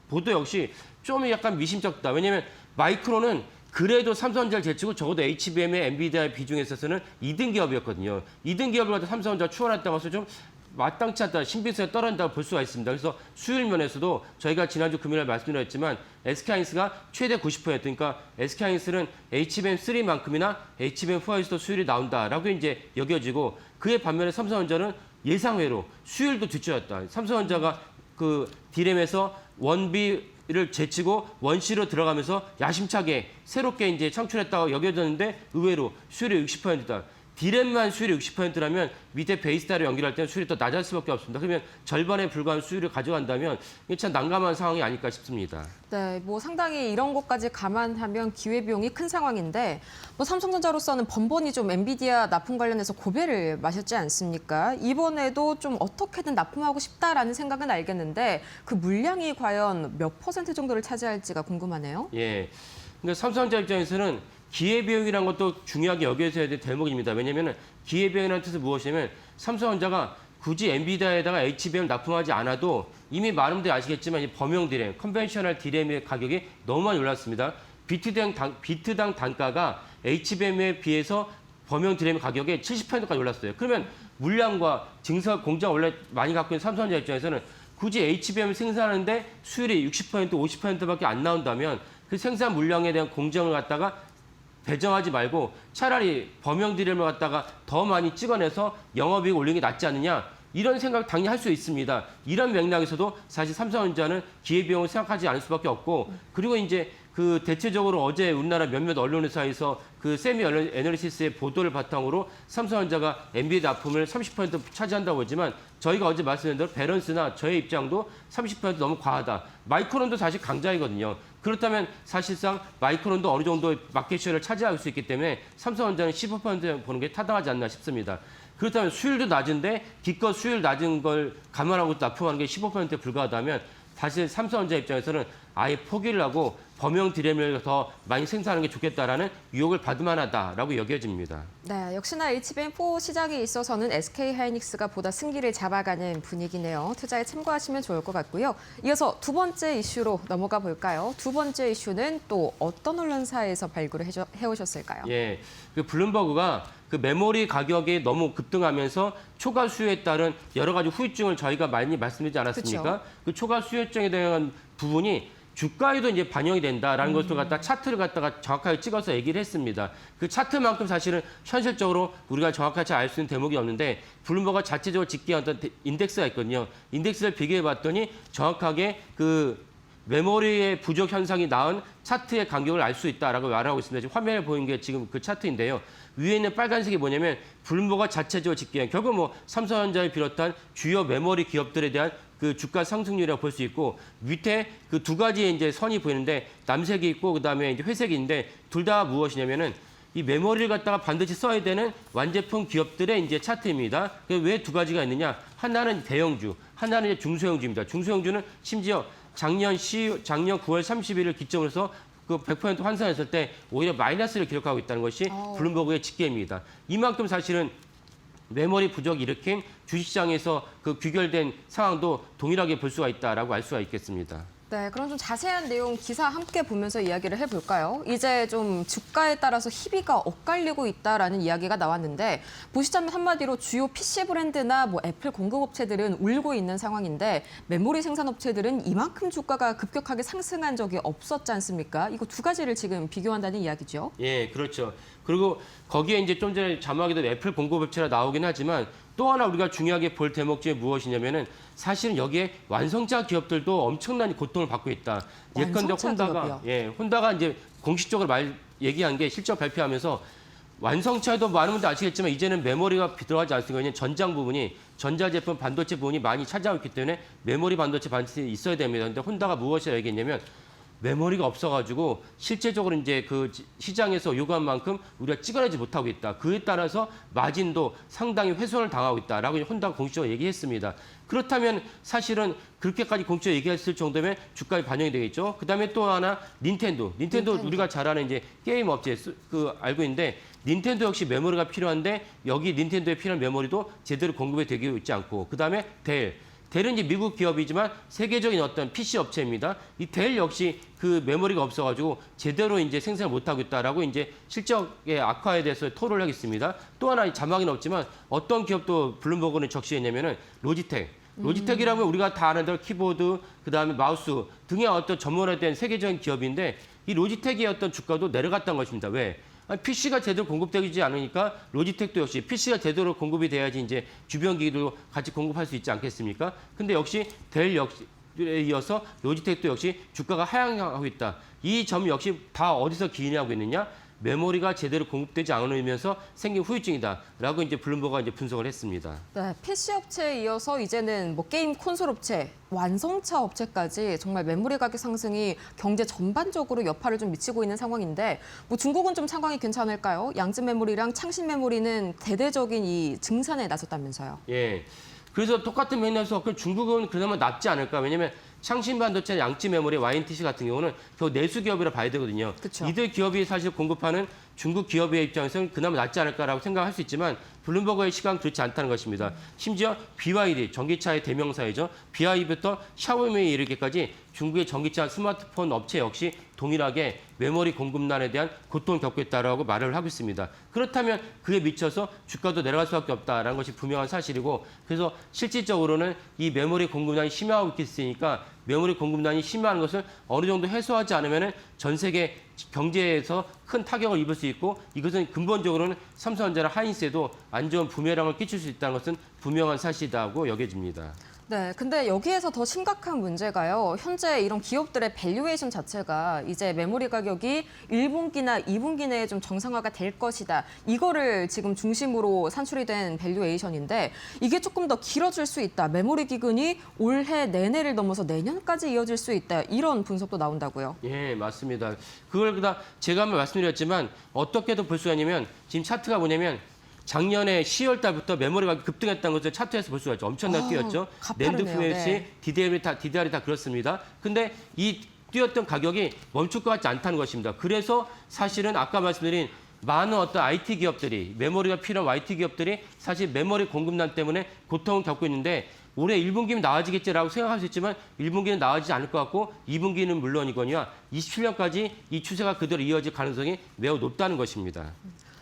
보도 역시 좀 약간 미심쩍다. 왜냐하면 마이크론은 그래도 삼성전자를 제치고 적어도 HBM의 엔비디아의 비중에 있어서는 2등 기업이었거든요. 2등 기업을 갖다 삼성전자 추월했다고 해서 좀 마땅치 않다, 신빙성이 떨어진다고 볼 수가 있습니다. 그래서 수율 면에서도 저희가 지난주 금요일에 말씀드렸지만 SK하이닉스가 최대 90%, 그러니까 SK하이닉스는 HBM3만큼이나 HBM4에서도 수율이 나온다라고 이제 여겨지고 그에 반면에 삼성전자는 예상외로 수율도 뒤처졌다. 삼성전자가 그 D램에서 원비를 제치고 원C로 들어가면서 야심차게 새롭게 이제 창출했다고 여겨졌는데 의외로 수율이 60%다. D램만 수율이 60%라면 밑에 베이스타를 연결할 때는 수율이 더 낮을 수밖에 없습니다. 그러면 절반에 불과한 수율을 가져간다면 이게 참 난감한 상황이 아닐까 싶습니다. 네, 뭐 상당히 이런 것까지 감안하면 기회비용이 큰 상황인데 뭐 삼성전자로서는 번번이 좀 엔비디아 납품 관련해서 고배를 마셨지 않습니까? 이번에도 좀 어떻게든 납품하고 싶다라는 생각은 알겠는데 그 물량이 과연 몇 % 정도를 차지할지가 궁금하네요. 예, 그러니까 삼성전자 입장에서는 기회비용이라는 것도 중요하게 여겨져야 될 대목입니다. 왜냐하면 기회비용이라는 뜻은 무엇이냐면 삼성전자가 굳이 엔비디아에다가 HBM을 납품하지 않아도 이미 많은 분들이 아시겠지만 이 범용 D램, 컨벤셔널 D램의 가격이 너무 많이 올랐습니다. 비트당 단가가 HBM에 비해서 범용 D램의 가격이 70%까지 올랐어요. 그러면 물량과 증설 공장 원래 많이 갖고 있는 삼성전자 입장에서는 굳이 HBM을 생산하는데 수율이 60%, 50%밖에 안 나온다면 그 생산 물량에 대한 공정을 갖다가 배정하지 말고 차라리 범용 D램을 갖다가 더 많이 찍어내서 영업이익 올리는 게 낫지 않느냐 이런 생각 당연히 할 수 있습니다. 이런 맥락에서도 사실 삼성전자는 기회비용을 생각하지 않을 수밖에 없고 그리고 이제 그 대체적으로 어제 우리나라 몇몇 언론사에서 그 세미 애널리시스의 보도를 바탕으로 삼성전자가 엔비디아 납품을 30% 차지한다고 했지만 저희가 어제 말씀드린 대로 밸런스나 저의 입장도 30% 너무 과하다. 마이크론도 사실 강자이거든요. 그렇다면 사실상 마이크론도 어느 정도 마켓쉐어를 차지할 수 있기 때문에 삼성전자는 15% 보는 게 타당하지 않나 싶습니다. 그렇다면 수율도 낮은데 기껏 수율 낮은 걸 감안하고 납품하는 게 15%에 불과하다면 사실 삼성전자 입장에서는 아예 포기를 하고 범용 D램을 더 많이 생산하는 게 좋겠다라는 유혹을 받을 만하다라고 여겨집니다. 네, 역시나 HBM4 시장에 있어서는 SK하이닉스가 보다 승기를 잡아가는 분위기네요. 투자에 참고하시면 좋을 것 같고요. 이어서 두 번째 이슈로 넘어가 볼까요? 두 번째 이슈는 또 어떤 언론사에서 발굴을 해오셨을까요? 예, 그 블룸버그가 그 메모리 가격이 너무 급등하면서 초과 수요에 따른 여러 가지 후유증을 저희가 많이 말씀드리지 않았습니까? 그쵸. 그 초과 수요증에 대한 부분이 주가에도 이제 반영이 된다라는 것을 갖다 차트를 갖다가 정확하게 찍어서 얘기를 했습니다. 그 차트만큼 사실은 현실적으로 우리가 정확하게 알 수 있는 대목이 없는데 블룸버그가 자체적으로 집계한 어떤 인덱스가 있거든요. 인덱스를 비교해 봤더니 정확하게 그 메모리의 부족 현상이 낳은 차트의 간격을 알 수 있다라고 말하고 있습니다. 지금 화면에 보이는 게 지금 그 차트인데요. 위에 있는 빨간색이 뭐냐면 블룸버그가 자체적으로 집계한 결국 뭐 삼성전자를 비롯한 주요 메모리 기업들에 대한 그 주가 상승률이라고 볼 수 있고 밑에 그 두 가지의 이제 선이 보이는데 남색이 있고 그다음에 이제 회색이 있는데 둘 다 무엇이냐면은 이 메모리를 갖다가 반드시 써야 되는 완제품 기업들의 이제 차트입니다. 왜 두 가지가 있느냐? 하나는 대형주, 하나는 이제 중소형주입니다. 중소형주는 심지어 작년 9월 30일을 기점으로 해서 그 100% 환산했을 때 오히려 마이너스를 기록하고 있다는 것이 블룸버그의 집계입니다. 이만큼 사실은 메모리 부족이 일으킨 주식시장에서 그 귀결된 상황도 동일하게 볼 수가 있다라고 알 수가 있겠습니다. 네, 그럼 좀 자세한 내용 기사 함께 보면서 이야기를 해볼까요? 이제 좀 주가에 따라서 희비가 엇갈리고 있다라는 이야기가 나왔는데 보시자면 한마디로 주요 PC 브랜드나 뭐 애플 공급업체들은 울고 있는 상황인데 메모리 생산업체들은 이만큼 주가가 급격하게 상승한 적이 없었지 않습니까? 이거 두 가지를 지금 비교한다는 이야기죠. 예, 그렇죠. 그리고 거기에 이제 좀 전에 자막에도 애플 공급업체가 나오긴 하지만 또 하나 우리가 중요하게 볼 대목 중에 무엇이냐면은 사실은 여기에 완성차 기업들도 엄청난 고통을 받고 있다. 예컨대 완성차 기업이요? 혼다가 이제 공식적으로 얘기한 게 실적 발표하면서 완성차도 많은 분들 아시겠지만 이제는 메모리가 들어가지 않습니다. 왜냐하면 전장 부분이 전자제품 반도체 부분이 많이 차지하고 있기 때문에 메모리 반도체 반드시 있어야 됩니다. 근데 혼다가 무엇이라 얘기했냐면 메모리가 없어가지고 실제적으로 이제 그 시장에서 요구한 만큼 우리가 찍어내지 못하고 있다. 그에 따라서 마진도 상당히 훼손을 당하고 있다라고 혼다가 공식적으로 얘기했습니다. 그렇다면 사실은 그렇게까지 공식적으로 얘기했을 정도면 주가에 반영이 되겠죠. 그다음에 또 하나 닌텐도 우리가 잘 아는 이제 게임 업체 알고 있는데 닌텐도 역시 메모리가 필요한데 여기 닌텐도에 필요한 메모리도 제대로 공급이 되고 있지 않고 그다음에 델은 이제 미국 기업이지만 세계적인 어떤 PC 업체입니다. 이 델 역시 그 메모리가 없어가지고 제대로 이제 생산을 못하고 있다라고 이제 실적의 악화에 대해서 토로를 하겠습니다. 또 하나 자막은 없지만 어떤 기업도 블룸버그는 적시했냐면은 로지텍이라면 우리가 다 아는 대로 키보드, 그다음에 마우스 등의 어떤 전문화된 세계적인 기업인데 이 로지텍의 어떤 주가도 내려갔던 것입니다. 왜? PC가 제대로 공급되지 않으니까 로지텍도 역시 PC가 제대로 공급이 돼야지 이제 주변 기기도 같이 공급할 수 있지 않겠습니까? 근데 역시 델 역시에 이어서 로지텍도 역시 주가가 하향하고 있다. 이 점 역시 다 어디서 기인하고 있느냐? 메모리가 제대로 공급되지 않으면서 생긴 후유증이다라고 이제 블룸버그가 이제 분석을 했습니다. 네, PC 업체에 이어서 이제는 뭐 게임 콘솔 업체, 완성차 업체까지 정말 메모리 가격 상승이 경제 전반적으로 여파를 좀 미치고 있는 상황인데 뭐 중국은 좀 상황이 괜찮을까요? 양진 메모리랑 창신 메모리는 대대적인 이 증산에 나섰다면서요. 예. 그래서 똑같은 맥락에서 중국은 그나마 낫지 않을까? 왜냐면 창신 반도체, 양지 메모리, YNTC 같은 경우는 저 내수 기업이라 봐야 되거든요. 그쵸. 이들 기업이 사실 공급하는 중국 기업의 입장에서는 그나마 낫지 않을까라고 생각할 수 있지만 블룸버그의 시각은 그렇지 않다는 것입니다. 심지어 BYD, 전기차의 대명사이죠. BYD부터 샤오미에 이르기까지 중국의 전기차 스마트폰 업체 역시 동일하게 메모리 공급난에 대한 고통을 겪고 있다고 말을 하고 있습니다. 그렇다면 그에 미쳐서 주가도 내려갈 수밖에 없다는 것이 분명한 사실이고 그래서 실질적으로는 이 메모리 공급난이 심화하고 있으니까 메모리 공급난이 심화하는 것을 어느 정도 해소하지 않으면 전 세계 경제에서 큰 타격을 입을 수 있고 이것은 근본적으로는 삼성전자나 하이닉스에도 안 좋은 부메랑을 끼칠 수 있다는 것은 분명한 사실이라고 여겨집니다. 네, 근데 여기에서 더 심각한 문제가요. 현재 이런 기업들의 밸류에이션 자체가 이제 메모리 가격이 1분기나 2분기 내에 좀 정상화가 될 것이다. 이거를 지금 중심으로 산출이 된 밸류에이션인데 이게 조금 더 길어질 수 있다. 메모리 기근이 올해 내내를 넘어서 내년까지 이어질 수 있다. 이런 분석도 나온다고요. 예, 맞습니다. 그걸 제가 한번 말씀드렸지만 어떻게도 볼 수가 있냐면 지금 차트가 뭐냐면 작년에 10월 달부터 메모리 가격이 급등했다는 것을 차트에서 볼 수가 있죠. 엄청나게 뛰었죠. 낸드 가파르네요. 플래시, 네. DDR이 다 그렇습니다. 근데 이 뛰었던 가격이 멈출 것 같지 않다는 것입니다. 그래서 사실은 아까 말씀드린 많은 어떤 IT 기업들이 메모리가 필요한 IT 기업들이 사실 메모리 공급난 때문에 고통을 겪고 있는데 올해 1분기면 나아지겠지라고 생각할 수 있지만 1분기는 나아지지 않을 것 같고 2분기는 물론이거니와 27년까지 이 추세가 그대로 이어질 가능성이 매우 높다는 것입니다.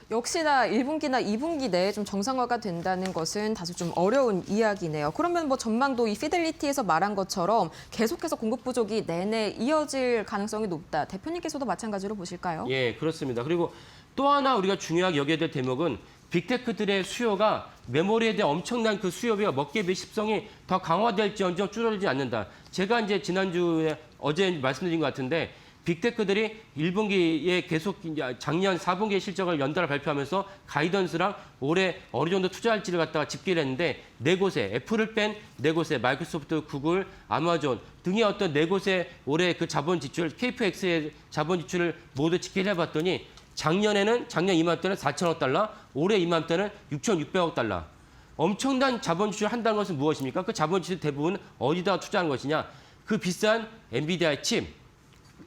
역시나 1분기나 2분기 내에 좀 정상화가 된다는 것은 다소 좀 어려운 이야기네요. 그러면 뭐 전망도 이 피델리티에서 말한 것처럼 계속해서 공급 부족이 내내 이어질 가능성이 높다. 대표님께서도 마찬가지로 보실까요? 예, 그렇습니다. 그리고 또 하나 우리가 중요하게 여겨야 될 대목은 빅테크들의 수요가 메모리에 대한 엄청난 그 수요비와 먹개비 십성이 더 강화될지언정 줄어들지 않는다. 제가 이제 지난주에 어제 말씀드린 것 같은데 빅테크들이 1분기에 계속 작년 4분기의 실적을 연달아 발표하면서 가이던스랑 올해 어느 정도 투자할지를 갖다가 집계를 했는데 네 곳에 애플을 뺀 네 곳에 마이크로소프트, 구글, 아마존 등의 어떤 네 곳에 올해 그 자본 지출, KPX의 자본 지출을 모두 집계를 해봤더니 작년 이맘때는 4천억 달러, 올해 이맘때는 6,600억 달러. 엄청난 자본 지출을 한다는 것은 무엇입니까? 그 자본 지출 대부분 어디다 투자하는 것이냐? 그 비싼 엔비디아의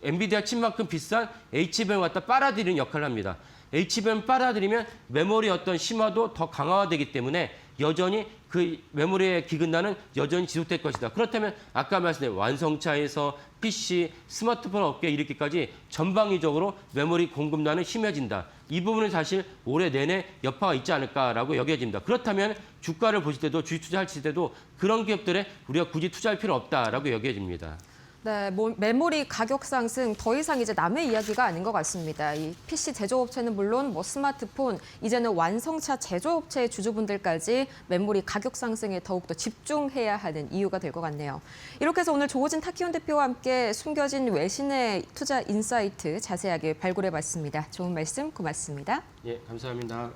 엔비디아 칩만큼 비싼 HBM을 갖다 빨아들이는 역할을 합니다. HBM 빨아들이면 메모리 어떤 심화도 더 강화되기 때문에 여전히 그 메모리의 기근난은 여전히 지속될 것이다. 그렇다면 아까 말씀드린 완성차에서 PC, 스마트폰 업계에 이르기까지 전방위적으로 메모리 공급난은 심해진다. 이 부분은 사실 올해 내내 여파가 있지 않을까라고 여겨집니다. 그렇다면 주가를 보실 때도 주식 투자할 때도 그런 기업들에 우리가 굳이 투자할 필요는 없다라고 여겨집니다. 네, 메모리 가격 상승 더 이상 이제 남의 이야기가 아닌 것 같습니다. 이 PC 제조업체는 물론 뭐 스마트폰, 이제는 완성차 제조업체의 주주분들까지 메모리 가격 상승에 더욱더 집중해야 하는 이유가 될 것 같네요. 이렇게 해서 오늘 조호진 타키온 대표와 함께 숨겨진 외신의 투자 인사이트 자세하게 발굴해봤습니다. 좋은 말씀 고맙습니다. 예, 감사합니다.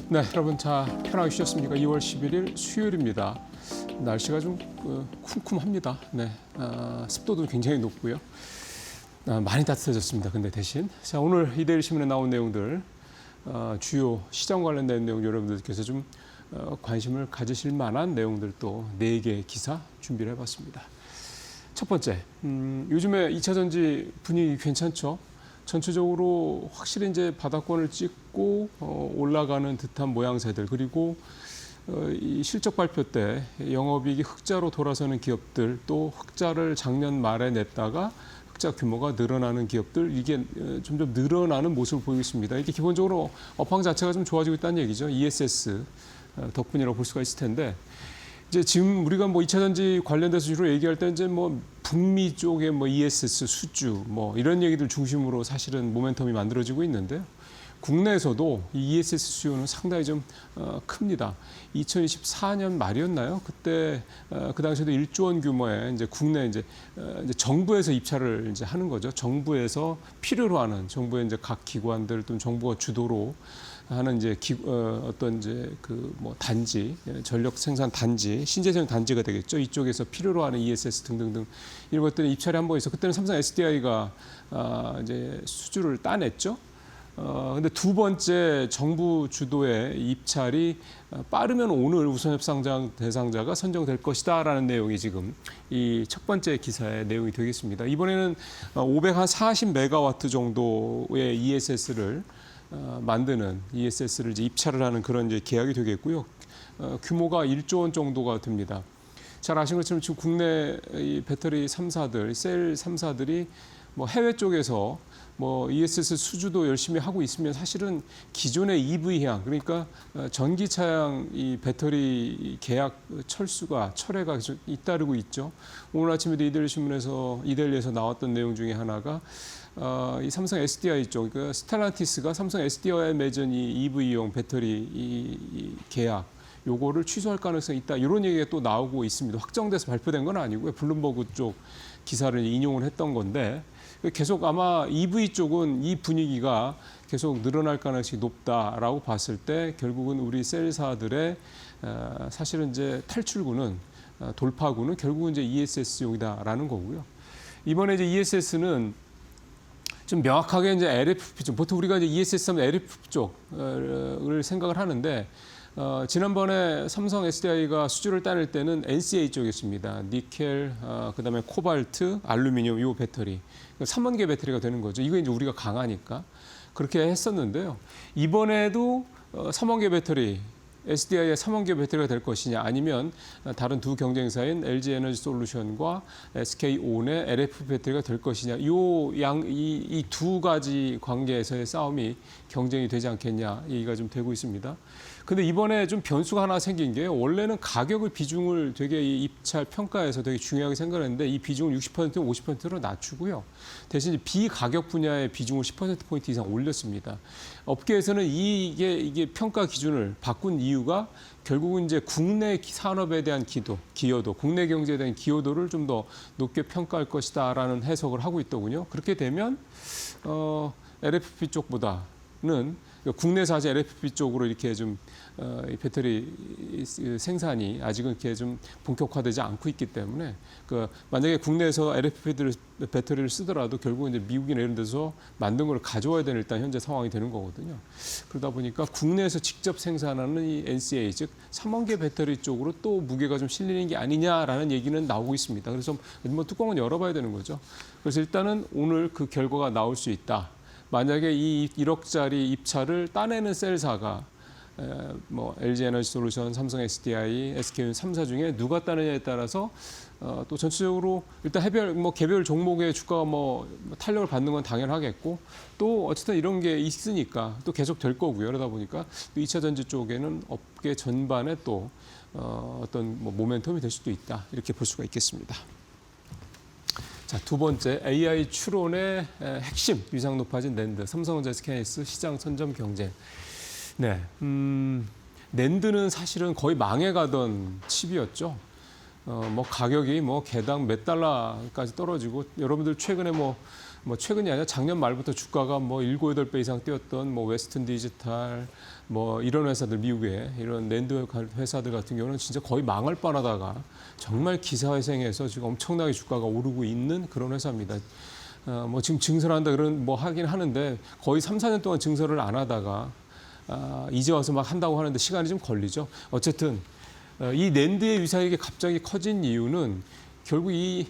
네, 여러분 자 편하게 쉬셨습니까? 2월 11일 수요일입니다. 날씨가 좀 쿰쿰합니다. 네, 습도도 굉장히 높고요. 많이 따뜻해졌습니다. 근데 대신 자 오늘 이데일리 신문에 나온 내용들 주요 시장 관련된 내용 여러분들께서 좀 관심을 가지실 만한 내용들 또 4개 기사 준비를 해봤습니다. 첫 번째, 요즘에 2차 전지 분위기 괜찮죠? 전체적으로 확실히 이제 바닥권을 찍고 올라가는 듯한 모양새들 그리고 이 실적 발표 때 영업이익이 흑자로 돌아서는 기업들 또 흑자를 작년 말에 냈다가 흑자 규모가 늘어나는 기업들 이게 점점 늘어나는 모습을 보이고 있습니다. 이게 기본적으로 업황 자체가 좀 좋아지고 있다는 얘기죠. ESS 덕분이라고 볼 수가 있을 텐데 이제 지금 우리가 뭐 2차 전지 관련돼서 주로 얘기할 때 이제 뭐 북미 쪽에 뭐 ESS 수주 뭐 이런 얘기들 중심으로 사실은 모멘텀이 만들어지고 있는데요. 국내에서도 이 ESS 수요는 상당히 좀 큽니다. 2024년 말이었나요? 그때 그 당시에도 1조 원 규모의 이제 국내 이제 정부에서 입찰을 이제 하는 거죠. 정부에서 필요로 하는 정부의 이제 각 기관들 또는 정부가 주도로 하는 이제 어떤 이제 그 뭐 단지 전력 생산 단지 신재생 단지가 되겠죠. 이쪽에서 필요로 하는 ESS 등등등 이런 것들이 입찰이 한 번 있어. 그때는 삼성 SDI가 이제 수주를 따냈죠. 근데 두 번째 정부 주도의 입찰이 빠르면 오늘 우선 협상 대상자가 선정될 것이다라는 내용이 지금 이 첫 번째 기사의 내용이 되겠습니다. 이번에는 540메가와트 정도의 ESS를 만드는 ESS를 이제 입찰을 하는 그런 이제 계약이 되겠고요. 규모가 1조 원 정도가 됩니다. 잘 아시는 것처럼 지금 국내 이 배터리 3사들, 셀 3사들이 뭐 해외 쪽에서 뭐 ESS 수주도 열심히 하고 있으면 사실은 기존의 EV향 그러니까 전기차량 이 배터리 계약 철회가 잇따르고 있죠. 오늘 아침에도 이데일리에서 나왔던 내용 중에 하나가 이 삼성 SDI 쪽, 그러니까 스텔란티스가 삼성 SDI에 맺은 이 EV용 배터리 이 계약 요거를 취소할 가능성이 있다. 이런 얘기가 또 나오고 있습니다. 확정돼서 발표된 건 아니고요. 블룸버그 쪽 기사를 인용을 했던 건데 계속 아마 EV 쪽은 이 분위기가 계속 늘어날 가능성이 높다라고 봤을 때 결국은 우리 셀사들의 사실은 이제 탈출구는 돌파구는 결국은 이제 ESS용이다라는 거고요. 이번에 이제 ESS는 좀 명확하게 이제 LFP 쪽, 보통 우리가 이제 ESS 하면 LFP 쪽을 생각을 하는데, 지난번에 삼성 SDI가 수주를 따낼 때는 NCA 쪽이었습니다. 니켈, 그다음에 코발트, 알루미늄 이 배터리, 3만 개 배터리가 되는 거죠. 이거 이제 우리가 강하니까 그렇게 했었는데요. 이번에도 3만 개 배터리, SDI의 3만 개 배터리가 될 것이냐, 아니면 다른 두 경쟁사인 LG 에너지 솔루션과 SK온의 LFP 배터리가 될 것이냐, 이 두 가지 관계에서의 싸움이 경쟁이 되지 않겠냐 얘기가 좀 되고 있습니다. 근데 이번에 좀 변수가 하나 생긴 게, 원래는 가격의 비중을 되게 이 입찰 평가에서 되게 중요하게 생각했는데 이 비중을 60% 50%로 낮추고요. 대신 비가격 분야의 비중을 10%포인트 이상 올렸습니다. 업계에서는 이게 평가 기준을 바꾼 이유가 결국은 이제 국내 산업에 대한 기여도, 국내 경제에 대한 기여도를 좀 더 높게 평가할 것이다라는 해석을 하고 있더군요. 그렇게 되면 LFP 쪽보다는 국내사지 LFP 쪽으로 이렇게 좀 이 배터리 생산이 아직은 이렇게 좀 본격화되지 않고 있기 때문에, 만약에 국내에서 LFP 배터리를 쓰더라도 결국은 이제 미국이나 이런 데서 만든 걸 가져와야 되는 일단 현재 상황이 되는 거거든요. 그러다 보니까 국내에서 직접 생산하는 이 NCA, 즉 3만 개 배터리 쪽으로 또 무게가 좀 실리는 게 아니냐라는 얘기는 나오고 있습니다. 그래서 뭐 뚜껑은 열어봐야 되는 거죠. 그래서 일단은 오늘 그 결과가 나올 수 있다. 만약에 이 1억짜리 입찰을 따내는 셀사가 뭐 LG 에너지 솔루션, 삼성 SDI, SK온 3사 중에 누가 따느냐에 따라서 또 전체적으로 일단 개별 종목의 주가가 뭐 탄력을 받는 건 당연하겠고, 또 어쨌든 이런 게 있으니까 또 계속 될 거고요. 그러다 보니까 또 2차 전지 쪽에는 업계 전반에 또 어떤 뭐 모멘텀이 될 수도 있다, 이렇게 볼 수가 있겠습니다. 자, 두 번째, AI 추론의 핵심, 위상 높아진 낸드, 삼성전자 SK하이닉스 시장 선점 경쟁. 네, 낸드는 사실은 거의 망해가던 칩이었죠. 뭐 가격이 뭐 개당 몇 달러까지 떨어지고, 여러분들 최근에 뭐 최근이 아니라 작년 말부터 주가가 뭐 7, 8배 이상 뛰었던 뭐 웨스턴 디지털, 뭐 이런 회사들, 미국의 이런 낸드 회사들 같은 경우는 진짜 거의 망할 뻔하다가 정말 기사회생해서 지금 엄청나게 주가가 오르고 있는 그런 회사입니다. 뭐 지금 증설을 한다 그런 뭐 하긴 하는데 거의 3, 4년 동안 증설을 안 하다가 이제 와서 막 한다고 하는데 시간이 좀 걸리죠. 어쨌든 이 낸드의 위상이 갑자기 커진 이유는 결국 이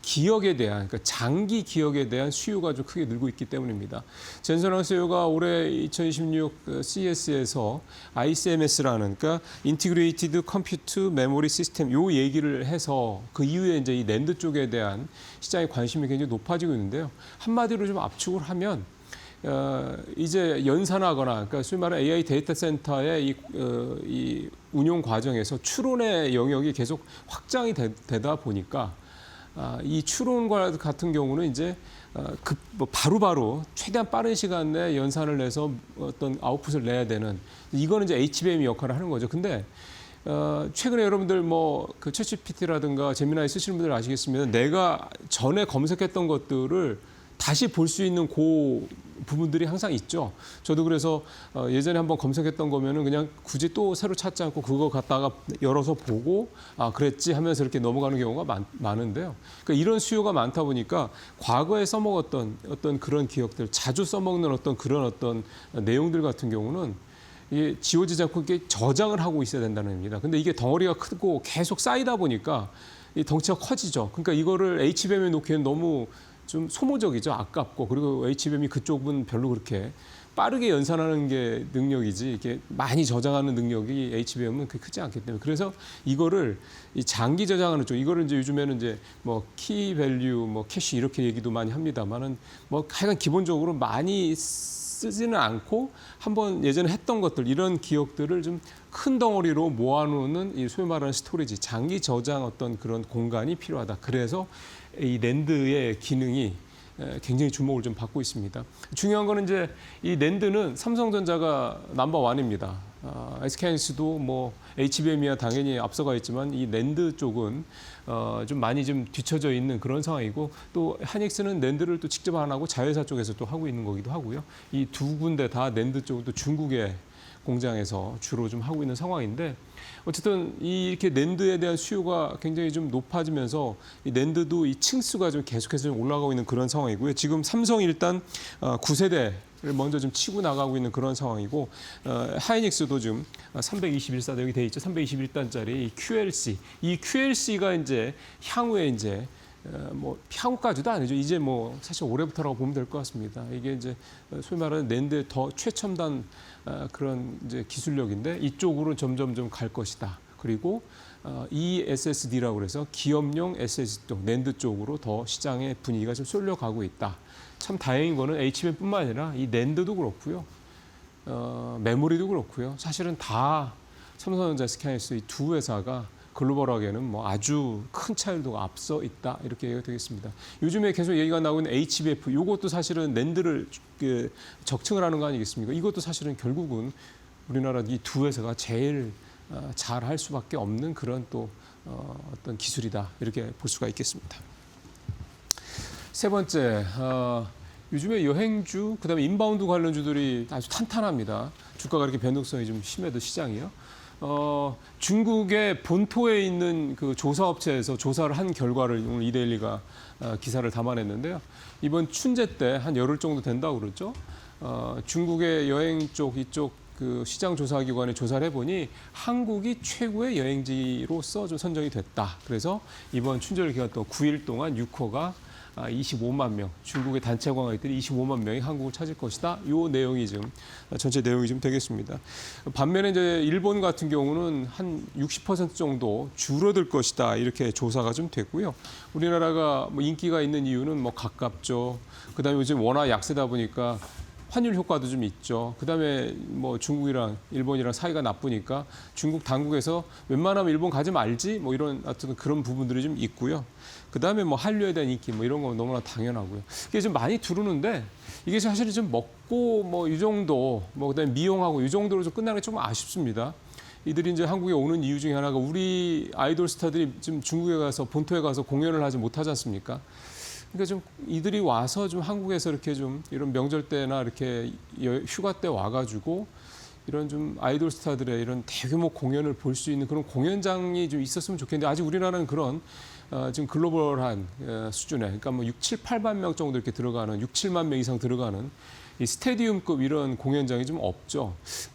기억에 대한, 그러니까 장기 기억에 대한 수요가 좀 크게 늘고 있기 때문입니다. 젠슨 하우스가 올해 2026 CES에서 ICMS라는, 그러니까 Integrated Compute Memory System 요 얘기를 해서 그 이후에 이제 이 낸드 쪽에 대한 시장의 관심이 굉장히 높아지고 있는데요. 한마디로 좀 압축을 하면 이제 연산하거나, 그러니까 소위 말하는 AI 데이터 센터의 이 운용 과정에서 추론의 영역이 계속 확장이 되다 보니까 이 추론과 같은 경우는 이제 바로바로 최대한 빠른 시간 내에 연산을 해서 어떤 아웃풋을 내야 되는, 이거는 이제 HBM이 역할을 하는 거죠. 근데 최근에 여러분들 뭐 그 챗GPT라든가 제미나이 쓰시는 분들 아시겠습니다. 내가 전에 검색했던 것들을 다시 볼 수 있는 그 부분들이 항상 있죠. 저도 그래서 예전에 한번 검색했던 거면은 그냥 굳이 또 새로 찾지 않고 그거 갖다가 열어서 보고 그랬지 하면서 이렇게 넘어가는 경우가 많은데요. 그러니까 이런 수요가 많다 보니까 과거에 써먹었던 어떤 그런 기억들, 자주 써먹는 어떤 그런 어떤 내용들 같은 경우는 이게 지워지지 않고 이렇게 저장을 하고 있어야 된다는 의미입니다. 근데 이게 덩어리가 크고 계속 쌓이다 보니까 이 덩치가 커지죠. 그러니까 이거를 HBM에 놓기에는 너무 좀 소모적이죠. 아깝고, 그리고 HBM이 그쪽은 별로 그렇게 빠르게 연산하는 게 능력이지 이게 많이 저장하는 능력이 HBM은 그렇게 크지 않기 때문에, 그래서 이거를 이 장기 저장하는 쪽, 이거를 이제 요즘에는 이제 뭐 키 밸류, 뭐 캐시 이렇게 얘기도 많이 합니다만은 뭐 하여간 기본적으로 많이 쓰지는 않고 한번 예전에 했던 것들, 이런 기억들을 좀 큰 덩어리로 모아놓는 이 소위 말하는 스토리지, 장기 저장 어떤 그런 공간이 필요하다. 그래서 이 낸드의 기능이 굉장히 주목을 좀 받고 있습니다. 중요한 거는 이제 이 낸드는 삼성전자가 넘버1입니다. SK하이닉스도 뭐 HBM이야 당연히 앞서가 있지만 이 낸드 쪽은 좀 많이 좀 뒤처져 있는 그런 상황이고, 또 하이닉스는 낸드를 또 직접 안 하고 자회사 쪽에서 또 하고 있는 거기도 하고요. 이 두 군데 다 낸드 쪽은 또 중국의 공장에서 주로 좀 하고 있는 상황인데 어쨌든 이렇게 낸드에 대한 수요가 굉장히 좀 높아지면서 이 낸드도 이 층수가 좀 계속해서 좀 올라가고 있는 그런 상황이고요. 지금 삼성이 일단 9세대를 먼저 좀 치고 나가고 있는 그런 상황이고 하이닉스도 지금 321단 여기 돼 있죠. 321단짜리 이 QLC. 이 QLC가 이제 향후에 이제 뭐 향후까지도 아니죠. 이제 뭐 사실 올해부터라고 보면 될 것 같습니다. 이게 이제 소위 말하는 낸드의 더 최첨단 그런 이제 기술력인데 이쪽으로 점점 좀 갈 것이다. 그리고 ESSD라고 그래서 기업용 SSD 쪽, 낸드 쪽으로 더 시장의 분위기가 좀 쏠려가고 있다. 참 다행인 거는 HBM뿐만 아니라 이 낸드도 그렇고요. 메모리도 그렇고요. 사실은 다 삼성전자, SK 이 두 회사가 글로벌하게는 뭐 아주 큰 차이도 앞서 있다 이렇게 얘기가 되겠습니다. 요즘에 계속 얘기가 나오고 있는 HBF 이것도 사실은 낸드를 적층을 하는 거 아니겠습니까? 이것도 사실은 결국은 우리나라 이 두 회사가 제일 잘 할 수밖에 없는 그런 또 어떤 기술이다 이렇게 볼 수가 있겠습니다. 세 번째, 요즘에 여행주 그다음에 인바운드 관련주들이 아주 탄탄합니다. 주가가 이렇게 변동성이 좀 심해도 시장이요. 중국의 본토에 있는 그 조사업체에서 조사를 한 결과를 오늘 이데일리가 기사를 담아냈는데요. 이번 춘제 때 한 열흘 정도 된다고 그러죠. 중국의 여행 쪽 이쪽 그 시장 조사 기관에 조사를 해보니 한국이 최고의 여행지로서 좀 선정이 됐다. 그래서 이번 춘절 기간 동안 9일 동안 유코가 25만 명, 중국의 단체 관광객들이 25만 명이 한국을 찾을 것이다. 이 내용이 지금 전체 내용이 좀 되겠습니다. 반면에 이제 일본 같은 경우는 한 60% 정도 줄어들 것이다. 이렇게 조사가 좀 됐고요. 우리나라가 뭐 인기가 있는 이유는 뭐 가깝죠. 그다음에 요즘 워낙 약세다 보니까 환율 효과도 좀 있죠. 그다음에 뭐 중국이랑 일본이랑 사이가 나쁘니까 중국 당국에서 웬만하면 일본 가지 말지 뭐 이런 어떤 그런 부분들이 좀 있고요. 그다음에 뭐 한류에 대한 인기 뭐 이런 거 너무나 당연하고요. 이게 좀 많이 두르는데 이게 사실은 좀 먹고 뭐 이 정도 뭐 그다음에 미용하고 이 정도로 좀 끝나는 게 좀 아쉽습니다. 이들이 이제 한국에 오는 이유 중에 하나가 우리 아이돌 스타들이 지금 중국에 가서 본토에 가서 공연을 하지 못하지 않습니까? 그러니까 좀 이들이 와서 좀 한국에서 이렇게 좀 이런 명절 때나 이렇게 휴가 때 와가지고 이런 좀 아이돌 스타들의 이런 대규모 공연을 볼 수 있는 그런 공연장이 좀 있었으면 좋겠는데 아직 우리나라는 그런 지금 글로벌한 수준에 그러니까 뭐 6, 7, 8만 명 정도 이렇게 들어가는 6, 7만 명 이상 들어가는 이 스테디움급 이런 공연장이 좀 없죠.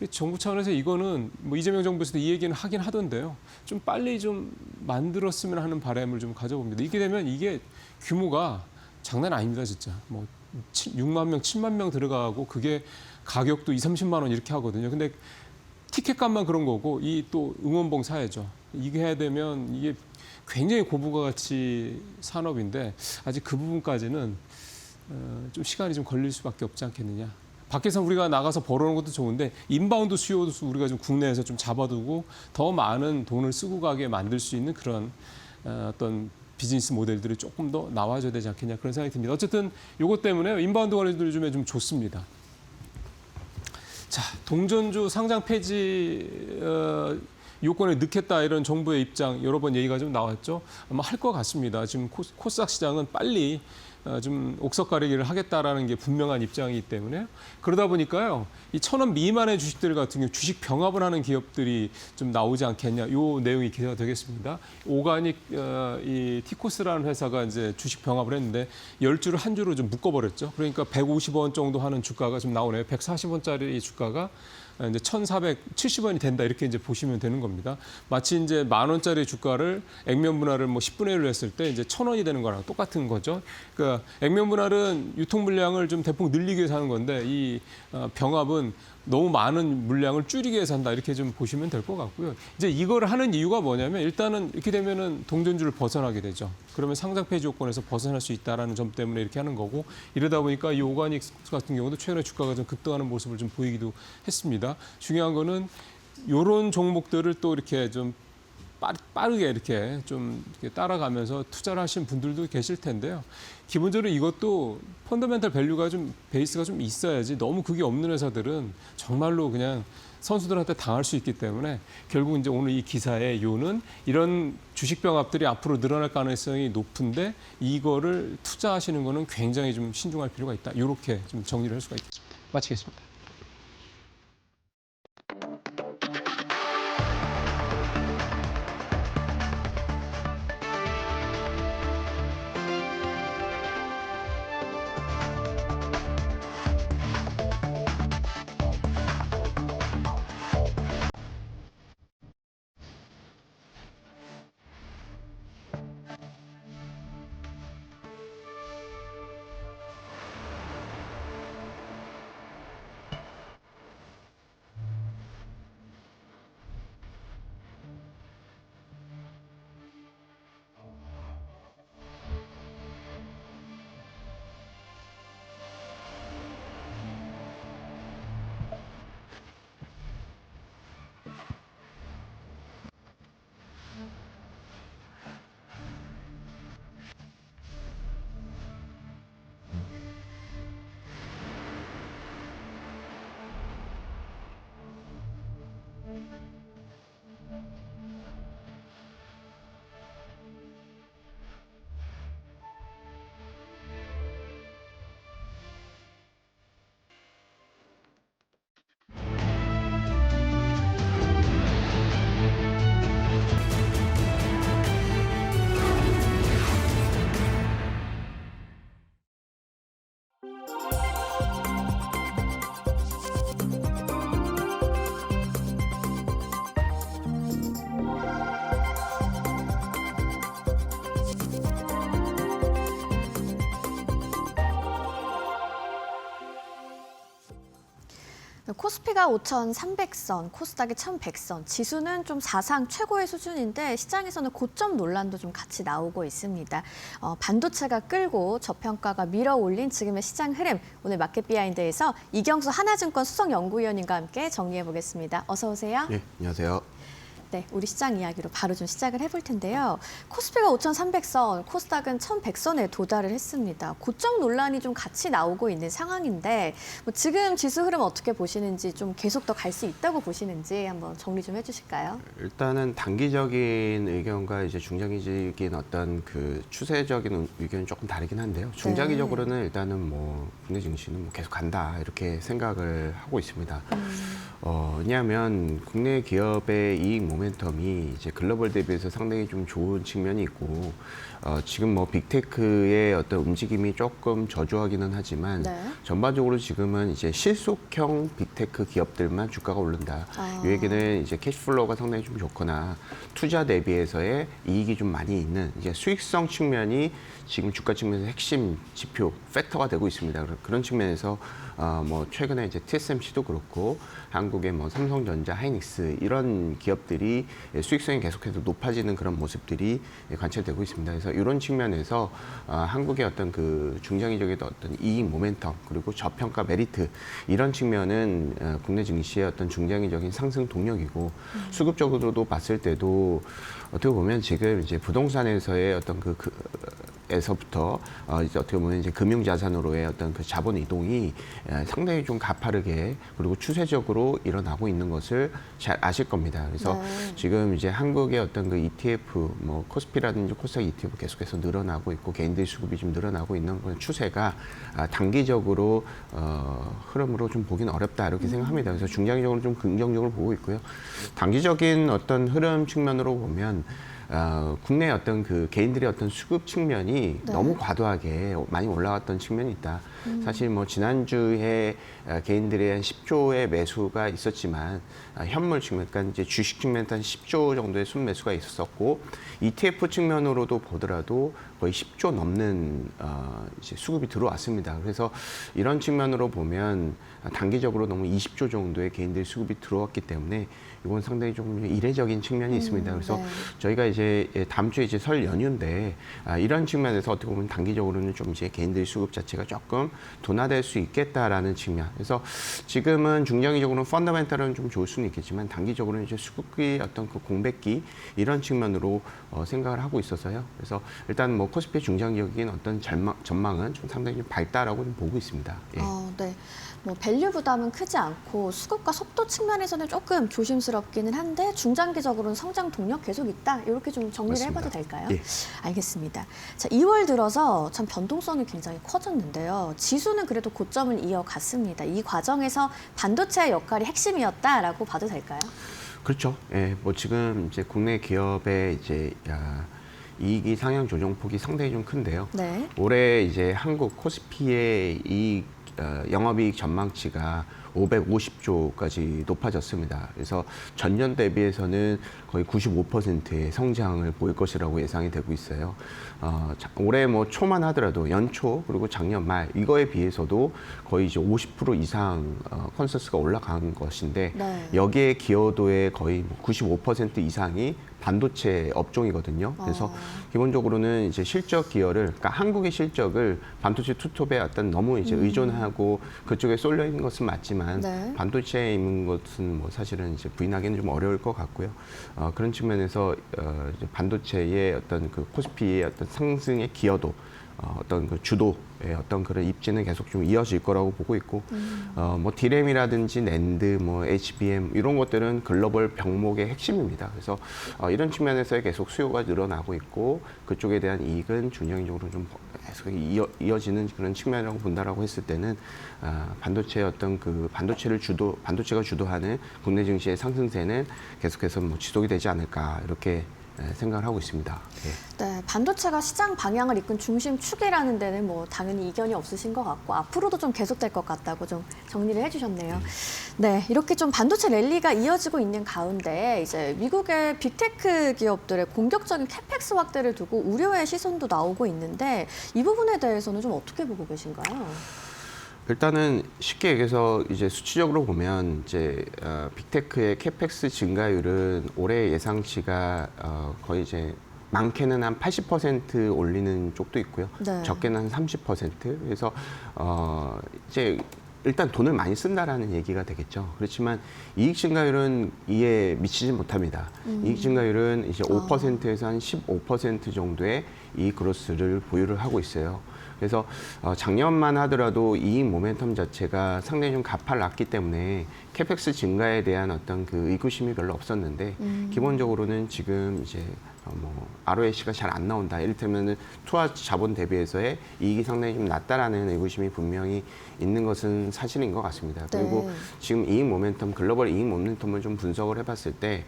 정부 차원에서 이거는 뭐 이재명 정부에서도 이 얘기는 하긴 하던데요. 좀 빨리 좀 만들었으면 하는 바람을 좀 가져봅니다. 이게 되면 이게 규모가 장난 아닙니다, 진짜. 뭐 6만 명, 7만 명 들어가고 그게 가격도 2, 30만 원 이렇게 하거든요. 근데 티켓값만 그런 거고 이 또 응원봉 사야죠. 이게 해야 되면 이게 굉장히 고부가 가치 산업인데 아직 그 부분까지는 좀 시간이 좀 걸릴 수밖에 없지 않겠느냐. 밖에서 우리가 나가서 벌어오는 것도 좋은데 인바운드 수요도 우리가 좀 국내에서 좀 잡아두고 더 많은 돈을 쓰고 가게 만들 수 있는 그런 어떤 비즈니스 모델들이 조금 더 나와줘야 되지 않겠냐 그런 생각이 듭니다. 어쨌든 이것 때문에 인바운드 관련들이 좀 좋습니다. 자, 동전주 상장 폐지 요건에 넣겠다 이런 정부의 입장 여러 번 얘기가 좀 나왔죠. 아마 할 것 같습니다. 지금 코스닥 시장은 빨리 좀 옥석 가리기를 하겠다라는 게 분명한 입장이기 때문에 그러다 보니까요. 이 1,000원 미만의 주식들 같은 경우 주식 병합을 하는 기업들이 좀 나오지 않겠냐. 요 내용이 기대가 되겠습니다. 오가닉 이 티코스라는 회사가 이제 주식 병합을 했는데 10주를 한 주로 좀 묶어버렸죠. 그러니까 150원 정도 하는 주가가 좀 나오네요. 140원짜리 주가가 이제 1,470원이 된다 이렇게 이제 보시면 되는 겁니다. 마치 이제 10,000원짜리 주가를 액면 분할을 뭐 10분의 1로 했을 때 이제 1,000원이 되는 거랑 똑같은 거죠. 그러니까 액면 분할은 유통 물량을 좀 대폭 늘리기 위해서 하는 건데 이 병합은 너무 많은 물량을 줄이기 위해서 한다 이렇게 좀 보시면 될 것 같고요. 이제 이걸 하는 이유가 뭐냐면 일단은 이렇게 되면은 동전주를 벗어나게 되죠. 그러면 상장 폐지 요건에서 벗어날 수 있다라는 점 때문에 이렇게 하는 거고 이러다 보니까 이 오가닉 같은 경우도 최근에 주가가 좀 급등하는 모습을 좀 보이기도 했습니다. 중요한 거는 이런 종목들을 또 이렇게 좀 빠르게 이렇게 좀 이렇게 따라가면서 투자를 하신 분들도 계실 텐데요. 기본적으로 이것도 펀더멘탈 밸류가 좀 베이스가 좀 있어야지 너무 그게 없는 회사들은 정말로 그냥 선수들한테 당할 수 있기 때문에 결국 이제 오늘 이 기사의 요는 이런 주식 병합들이 앞으로 늘어날 가능성이 높은데 이거를 투자하시는 거는 굉장히 좀 신중할 필요가 있다. 이렇게 좀 정리를 할 수가 있겠습니다. 마치겠습니다. 코스피가 5,300선, 코스닥이 1,100선, 지수는 좀 사상 최고의 수준인데 시장에서는 고점 논란도 좀 같이 나오고 있습니다. 반도체가 끌고 저평가가 밀어올린 지금의 시장 흐름, 오늘 마켓 비하인드에서 이경수 하나증권 수석연구위원님과 함께 정리해 보겠습니다. 어서 오세요. 네, 안녕하세요. 네, 우리 시장 이야기로 바로 좀 시작을 해볼 텐데요. 코스피가 5,300선, 코스닥은 1,100선에 도달을 했습니다. 고점 논란이 좀 같이 나오고 있는 상황인데 지금 지수 흐름 어떻게 보시는지, 좀 계속 더 갈 수 있다고 보시는지 한번 정리 좀 해주실까요? 일단은 단기적인 의견과 이제 중장기적인 어떤 그 추세적인 의견이 조금 다르긴 한데요. 중장기적으로는 일단은 뭐 국내 증시는 뭐 계속 간다 이렇게 생각을 하고 있습니다. 왜냐하면 국내 기업의 이익 모멘텀이 이제 글로벌 대비해서 상당히 좀 좋은 측면이 있고 지금 뭐 빅테크의 어떤 움직임이 조금 저조하기는 하지만 네. 전반적으로 지금은 이제 실속형 빅테크 기업들만 주가가 오른다. 이 얘기는 이제 캐시플로우가 상당히 좀 좋거나 투자 대비해서의 이익이 좀 많이 있는 이제 수익성 측면이 지금 주가 측면에서 핵심 지표, 팩터가 되고 있습니다. 그런 측면에서 뭐 최근에 이제 TSMC도 그렇고 한국의 뭐 삼성전자, 하이닉스 이런 기업들이 수익성이 계속해서 높아지는 그런 모습들이 관찰되고 있습니다. 그래서 이런 측면에서 한국의 어떤 그 중장기적인 어떤 이익 모멘텀 그리고 저평가 메리트 이런 측면은 국내 증시의 어떤 중장기적인 상승 동력이고 수급적으로도 봤을 때도 어떻게 보면 지금 이제 부동산에서의 어떤 에서부터 이제 어떻게 보면 이제 금융자산으로의 어떤 그 자본 이동이 상당히 좀 가파르게 그리고 추세적으로 일어나고 있는 것을 잘 아실 겁니다. 그래서 지금 이제 한국의 어떤 그 ETF, 뭐 코스피라든지 코스닥 ETF 계속해서 늘어나고 있고 개인들 수급이 좀 늘어나고 있는 그런 추세가 단기적으로 흐름으로 좀 보기는 어렵다 이렇게 생각합니다. 그래서 중장기적으로 좀 긍정적으로 보고 있고요. 단기적인 어떤 흐름 측면으로 보면 국내 어떤 그 개인들의 어떤 수급 측면이 너무 과도하게 많이 올라갔던 측면이 있다. 사실 뭐 지난주에 개인들의 한 10조의 매수가 있었지만 현물 측면, 그러니까 이제 주식 측면에서 한 10조 정도의 순매수가 있었고 ETF 측면으로도 보더라도 거의 10조 넘는 이제 수급이 들어왔습니다. 그래서 이런 측면으로 보면 단기적으로 너무 20조 정도의 개인들 수급이 들어왔기 때문에 이건 상당히 좀 이례적인 측면이 있습니다. 그래서 저희가 이제 다음 주에 이제 설 연휴인데 이런 측면에서 어떻게 보면 단기적으로는 좀 이제 개인들 수급 자체가 조금 둔화될 수 있겠다라는 측면. 그래서 지금은 중장기적으로는 펀더멘탈은 좀 좋을 수는 있겠지만 단기적으로는 이제 수급기 어떤 그 공백기 이런 측면으로 생각을 하고 있어서요. 그래서 일단 뭐 코스피 중장기적인 어떤 전망은 좀 상당히 좀 밝다라고 좀 보고 있습니다. 예. 네. 뭐 밸류 부담은 크지 않고 수급과 속도 측면에서는 조금 조심스럽기는 한데 중장기적으로는 성장 동력 계속 있다. 이렇게 좀 정리를 맞습니다. 해봐도 될까요? 예. 알겠습니다. 자, 2월 들어서 참 변동성이 굉장히 커졌는데요. 지수는 그래도 고점을 이어갔습니다. 이 과정에서 반도체의 역할이 핵심이었다라고 봐도 될까요? 그렇죠. 예, 뭐 지금 이제 국내 기업의 이제 이익이 상향 조정폭이 상당히 좀 큰데요. 네. 올해 이제 한국 코스피의 영업이익 전망치가 550조까지 높아졌습니다. 그래서 전년 대비해서는 거의 95%의 성장을 보일 것이라고 예상이 되고 있어요. 올해 뭐 초만 하더라도 연초 그리고 작년 말 이거에 비해서도 거의 이제 50% 이상 컨센서스가 올라간 것인데 여기에 기여도의 거의 95% 이상이 반도체 업종이거든요. 그래서 기본적으로는 이제 실적 기여를, 그러니까 한국의 실적을 반도체 투톱에 어떤 너무 이제 의존하고 그쪽에 쏠려 있는 것은 맞지만 반도체에 있는 것은 뭐 사실은 이제 부인하기는 좀 어려울 것 같고요. 그런 측면에서 이제 반도체의 어떤 그 코스피의 어떤 상승의 기여도, 어떤 그 주도의 어떤 그런 입지는 계속 좀 이어질 거라고 보고 있고, 뭐 디램이라든지 낸드, 뭐 HBM 이런 것들은 글로벌 병목의 핵심입니다. 그래서 이런 측면에서 계속 수요가 늘어나고 있고 그쪽에 대한 이익은 중장기적으로 좀 계속 이어지는 그런 측면이라고 본다라고 했을 때는 반도체의 어떤 그 반도체가 주도하는 국내 증시의 상승세는 계속해서 뭐 지속이 되지 않을까 이렇게 생각을 하고 있습니다. 네, 반도체가 시장 방향을 이끈 중심축이라는 데는 뭐 당연히 이견이 없으신 것 같고 앞으로도 좀 계속될 것 같다고 좀 정리를 해주셨네요. 네, 이렇게 좀 반도체 랠리가 이어지고 있는 가운데 이제 미국의 빅테크 기업들의 공격적인 캐펙스 확대를 두고 우려의 시선도 나오고 있는데 이 부분에 대해서는 좀 어떻게 보고 계신가요? 일단은 쉽게 얘기해서 이제 수치적으로 보면 이제 빅테크의 캐펙스 증가율은 올해 예상치가 거의 이제 많게는 한 80% 올리는 쪽도 있고요. 네. 적게는 한 30%. 그래서 이제 일단 돈을 많이 쓴다라는 얘기가 되겠죠. 그렇지만 이익 증가율은 이에 미치지 못합니다. 이익 증가율은 이제 5%에서 한 15% 정도의 이익 그로스를 보유를 하고 있어요. 그래서 작년만 하더라도 이익 모멘텀 자체가 상당히 좀 가팔랐기 때문에 캐펙스 증가에 대한 어떤 그 의구심이 별로 없었는데 기본적으로는 지금 이제 ROAC가 잘 안 나온다. 이를테면은 투하 자본 대비해서의 이익이 상당히 좀 낮다라는 의구심이 분명히 있는 것은 사실인 것 같습니다. 그리고 네. 지금 이익 모멘텀, 글로벌 이익 모멘텀을 좀 분석을 해봤을 때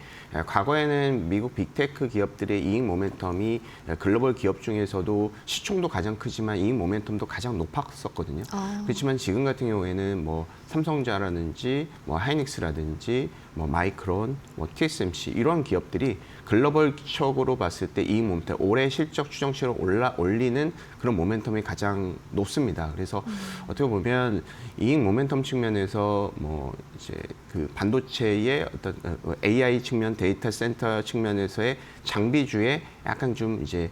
과거에는 미국 빅테크 기업들의 이익 모멘텀이 글로벌 기업 중에서도 시총도 가장 크지만 이익 모멘텀도 가장 높았었거든요. 그렇지만 지금 같은 경우에는 뭐 삼성자라든지 뭐 하이닉스라든지 뭐 마이크론, 뭐 TSMC 이런 기업들이 글로벌적으로 봤을 때 이익 모멘텀, 올해 실적 추정치를 올리는 그런 모멘텀이 가장 높습니다. 그래서 어떻게 보면 이익 모멘텀 측면에서 뭐 이제 그 반도체의 어떤 AI 측면, 데이터 센터 측면에서의 장비주에 약간 좀 이제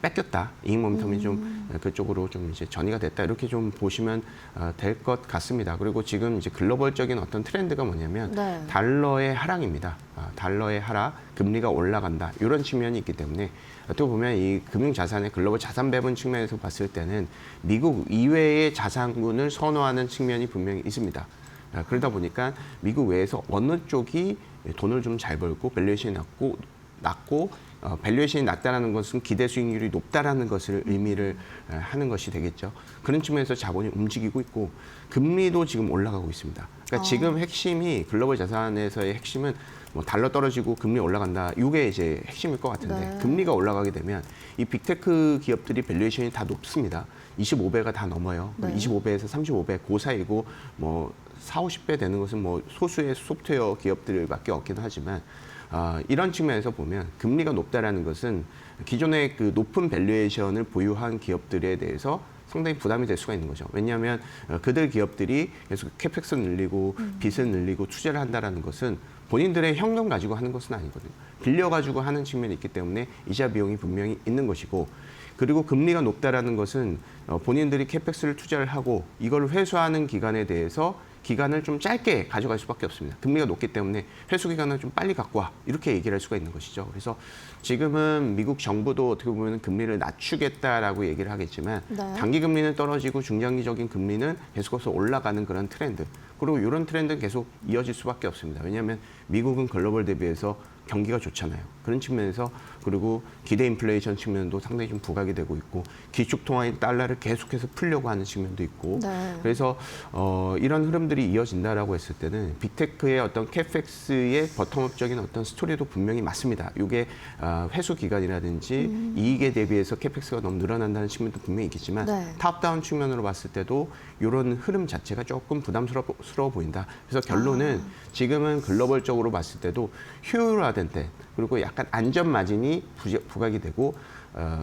뺏겼다. 이익 모멘텀이 좀 그쪽으로 좀 이제 전이가 됐다. 이렇게 좀 보시면 될 것 같습니다. 그리고 지금 이제 글로벌적인 어떤 트렌드가 뭐냐면 네. 달러의 하락입니다. 달러의 하락, 금리가 올라간다. 이런 측면이 있기 때문에 어떻게 보면 이 금융자산의 글로벌 자산 배분 측면에서 봤을 때는 미국 이외의 자산군을 선호하는 측면이 분명히 있습니다. 그러다 보니까 미국 외에서 어느 쪽이 돈을 좀 잘 벌고 밸류에이션이 낮고 밸류에이션이 낮다라는 것은 기대 수익률이 높다라는 것을 의미를 하는 것이 되겠죠. 그런 측면에서 자본이 움직이고 있고 금리도 지금 올라가고 있습니다. 그러니까 지금 핵심이 글로벌 자산에서의 핵심은 뭐 달러 떨어지고 금리 올라간다. 이게 이제 핵심일 것 같은데 네. 금리가 올라가게 되면 이 빅테크 기업들이 밸류에이션이 다 높습니다. 25배가 다 넘어요. 네. 25배에서 35배 그 사이고 뭐 4, 50배 되는 것은 뭐 소수의 소프트웨어 기업들밖에 없긴 하지만 이런 측면에서 보면 금리가 높다라는 것은 기존의 그 높은 밸류에이션을 보유한 기업들에 대해서 상당히 부담이 될 수가 있는 거죠. 왜냐하면 그들 기업들이 계속 캐펙스 늘리고 빚을 늘리고 투자를 한다라는 것은 본인들의 현금 가지고 하는 것은 아니거든요. 빌려 가지고 하는 측면이 있기 때문에 이자 비용이 분명히 있는 것이고 그리고 금리가 높다라는 것은 본인들이 캐펙스를 투자를 하고 이걸 회수하는 기간에 대해서 기간을 좀 짧게 가져갈 수밖에 없습니다. 금리가 높기 때문에 회수 기간을 좀 빨리 갖고 와 이렇게 얘기를 할 수가 있는 것이죠. 그래서 지금은 미국 정부도 어떻게 보면 금리를 낮추겠다라고 얘기를 하겠지만 네. 단기 금리는 떨어지고 중장기적인 금리는 계속해서 올라가는 그런 트렌드. 그리고 이런 트렌드는 계속 이어질 수밖에 없습니다. 왜냐하면 미국은 글로벌 대비해서 경기가 좋잖아요. 그런 측면에서 그리고 기대 인플레이션 측면도 상당히 좀 부각이 되고 있고 기축통화인 달러를 계속해서 풀려고 하는 측면도 있고 네. 그래서 이런 흐름들이 이어진다라고 했을 때는 빅테크의 어떤 캐펙스의 버텀업적인 어떤 스토리도 분명히 맞습니다. 이게 회수 기간이라든지 이익에 대비해서 캐펙스가 너무 늘어난다는 측면도 분명히 있겠지만 네. 탑다운 측면으로 봤을 때도 이런 흐름 자체가 조금 부담스러워 보인다. 그래서 결론은 지금은 글로벌적으로 봤을 때도 효율화된 때 그리고 약간 안전 마진이 부각이 되고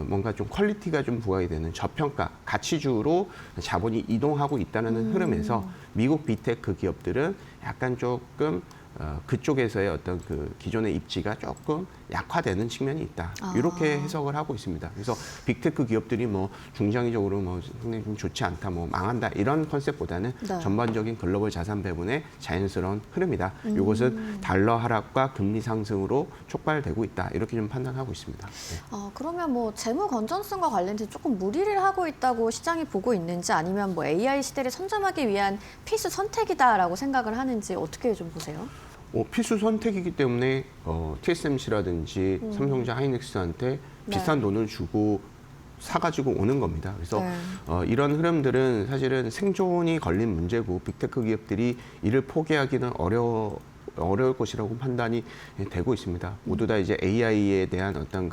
뭔가 좀 퀄리티가 좀 부각이 되는 저평가 가치주로 자본이 이동하고 있다는 흐름에서 미국 빅테크 기업들은 약간 조금 그쪽에서의 어떤 그 기존의 입지가 조금 약화되는 측면이 있다. 이렇게 해석을 하고 있습니다. 그래서 빅테크 기업들이 뭐 중장기적으로 뭐 상당히 좀 좋지 않다, 뭐 망한다 이런 컨셉보다는 네. 전반적인 글로벌 자산 배분의 자연스러운 흐름이다. 이것은 달러 하락과 금리 상승으로 촉발되고 있다. 이렇게 좀 판단하고 있습니다. 네. 그러면 뭐 재무 건전성과 관련해서 조금 무리를 하고 있다고 시장이 보고 있는지 아니면 뭐 AI 시대를 선점하기 위한 필수 선택이다라고 생각을 하는지 어떻게 좀 보세요? 필수 선택이기 때문에 TSMC라든지 삼성자 하이닉스한테 비싼 돈을 주고 사가지고 오는 겁니다. 그래서 네. 이런 흐름들은 사실은 생존이 걸린 문제고 빅테크 기업들이 이를 포기하기는 어려울 것이라고 판단이 되고 있습니다. 모두 다 이제 AI에 대한 어떤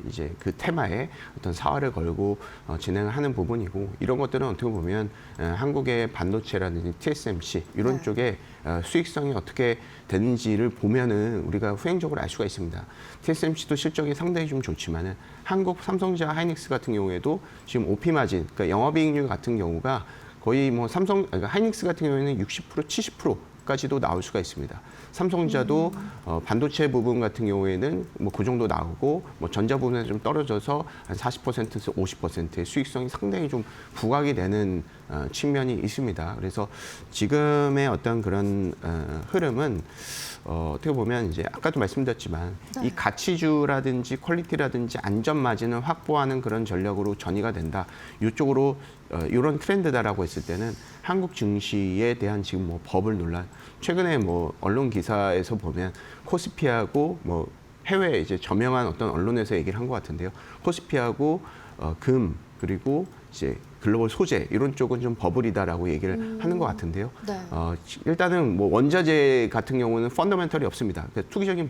이제 그 테마에 어떤 사활을 걸고 진행을 하는 부분이고 이런 것들은 어떻게 보면 한국의 반도체라든지 TSMC 이런 네. 쪽에 수익성이 어떻게 되는지를 보면은 우리가 후행적으로 알 수가 있습니다. TSMC도 실적이 상당히 좀 좋지만은 한국 삼성자 하이닉스 같은 경우에도 지금 OP 마진, 그러니까 영업이익률 같은 경우가 거의 뭐 그러니까 하이닉스 같은 경우에는 60%, 70%까지도 나올 수가 있습니다. 삼성전자도 반도체 부분 같은 경우에는 뭐 그 정도 나오고 뭐 전자 부분에 좀 떨어져서 한 40%에서 50%의 수익성이 상당히 좀 부각이 되는 측면이 있습니다. 그래서 지금의 어떤 그런 흐름은 어떻게 보면 이제 아까도 말씀드렸지만 이 가치주라든지 퀄리티라든지 안전 마진을 확보하는 그런 전략으로 전이가 된다. 이쪽으로 이런 트렌드다라고 했을 때는 한국 증시에 대한 지금 뭐 버블 논란, 최근에 뭐 언론 기사에서 보면 코스피하고 뭐 해외 이제 저명한 어떤 언론에서 얘기를 한 것 같은데요. 코스피하고 금 그리고 이제 글로벌 소재 이런 쪽은 좀 버블이다라고 얘기를 하는 것 같은데요. 네. 일단은 뭐 원자재 같은 경우는 펀더멘털이 없습니다. 그러니까 투기적인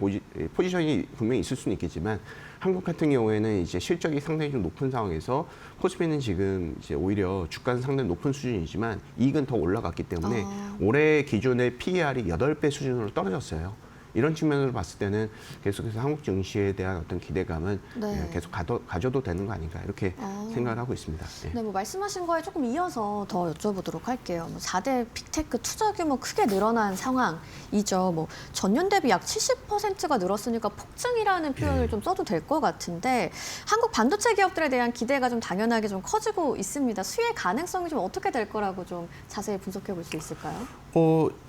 포지션이 분명히 있을 수는 있겠지만 한국 같은 경우에는 이제 실적이 상당히 좀 높은 상황에서 코스피는 지금 이제 오히려 주가는 상당히 높은 수준이지만 이익은 더 올라갔기 때문에 올해 기존의 PER이 8배 수준으로 떨어졌어요. 이런 측면으로 봤을 때는 계속해서 한국 증시에 대한 어떤 기대감은 네. 계속 가져도 되는 거 아닌가 이렇게 생각을 하고 있습니다. 예. 네, 뭐 말씀하신 거에 조금 이어서 더 여쭤보도록 할게요. 뭐 4대 빅테크 투자 규모 크게 늘어난 상황이죠. 뭐 전년 대비 약 70%가 늘었으니까 폭증이라는 표현을 좀 써도 될 것 같은데 한국 반도체 기업들에 대한 기대가 좀 당연하게 좀 커지고 있습니다. 수혜 가능성이 좀 어떻게 될 거라고 좀 자세히 분석해 볼 수 있을까요?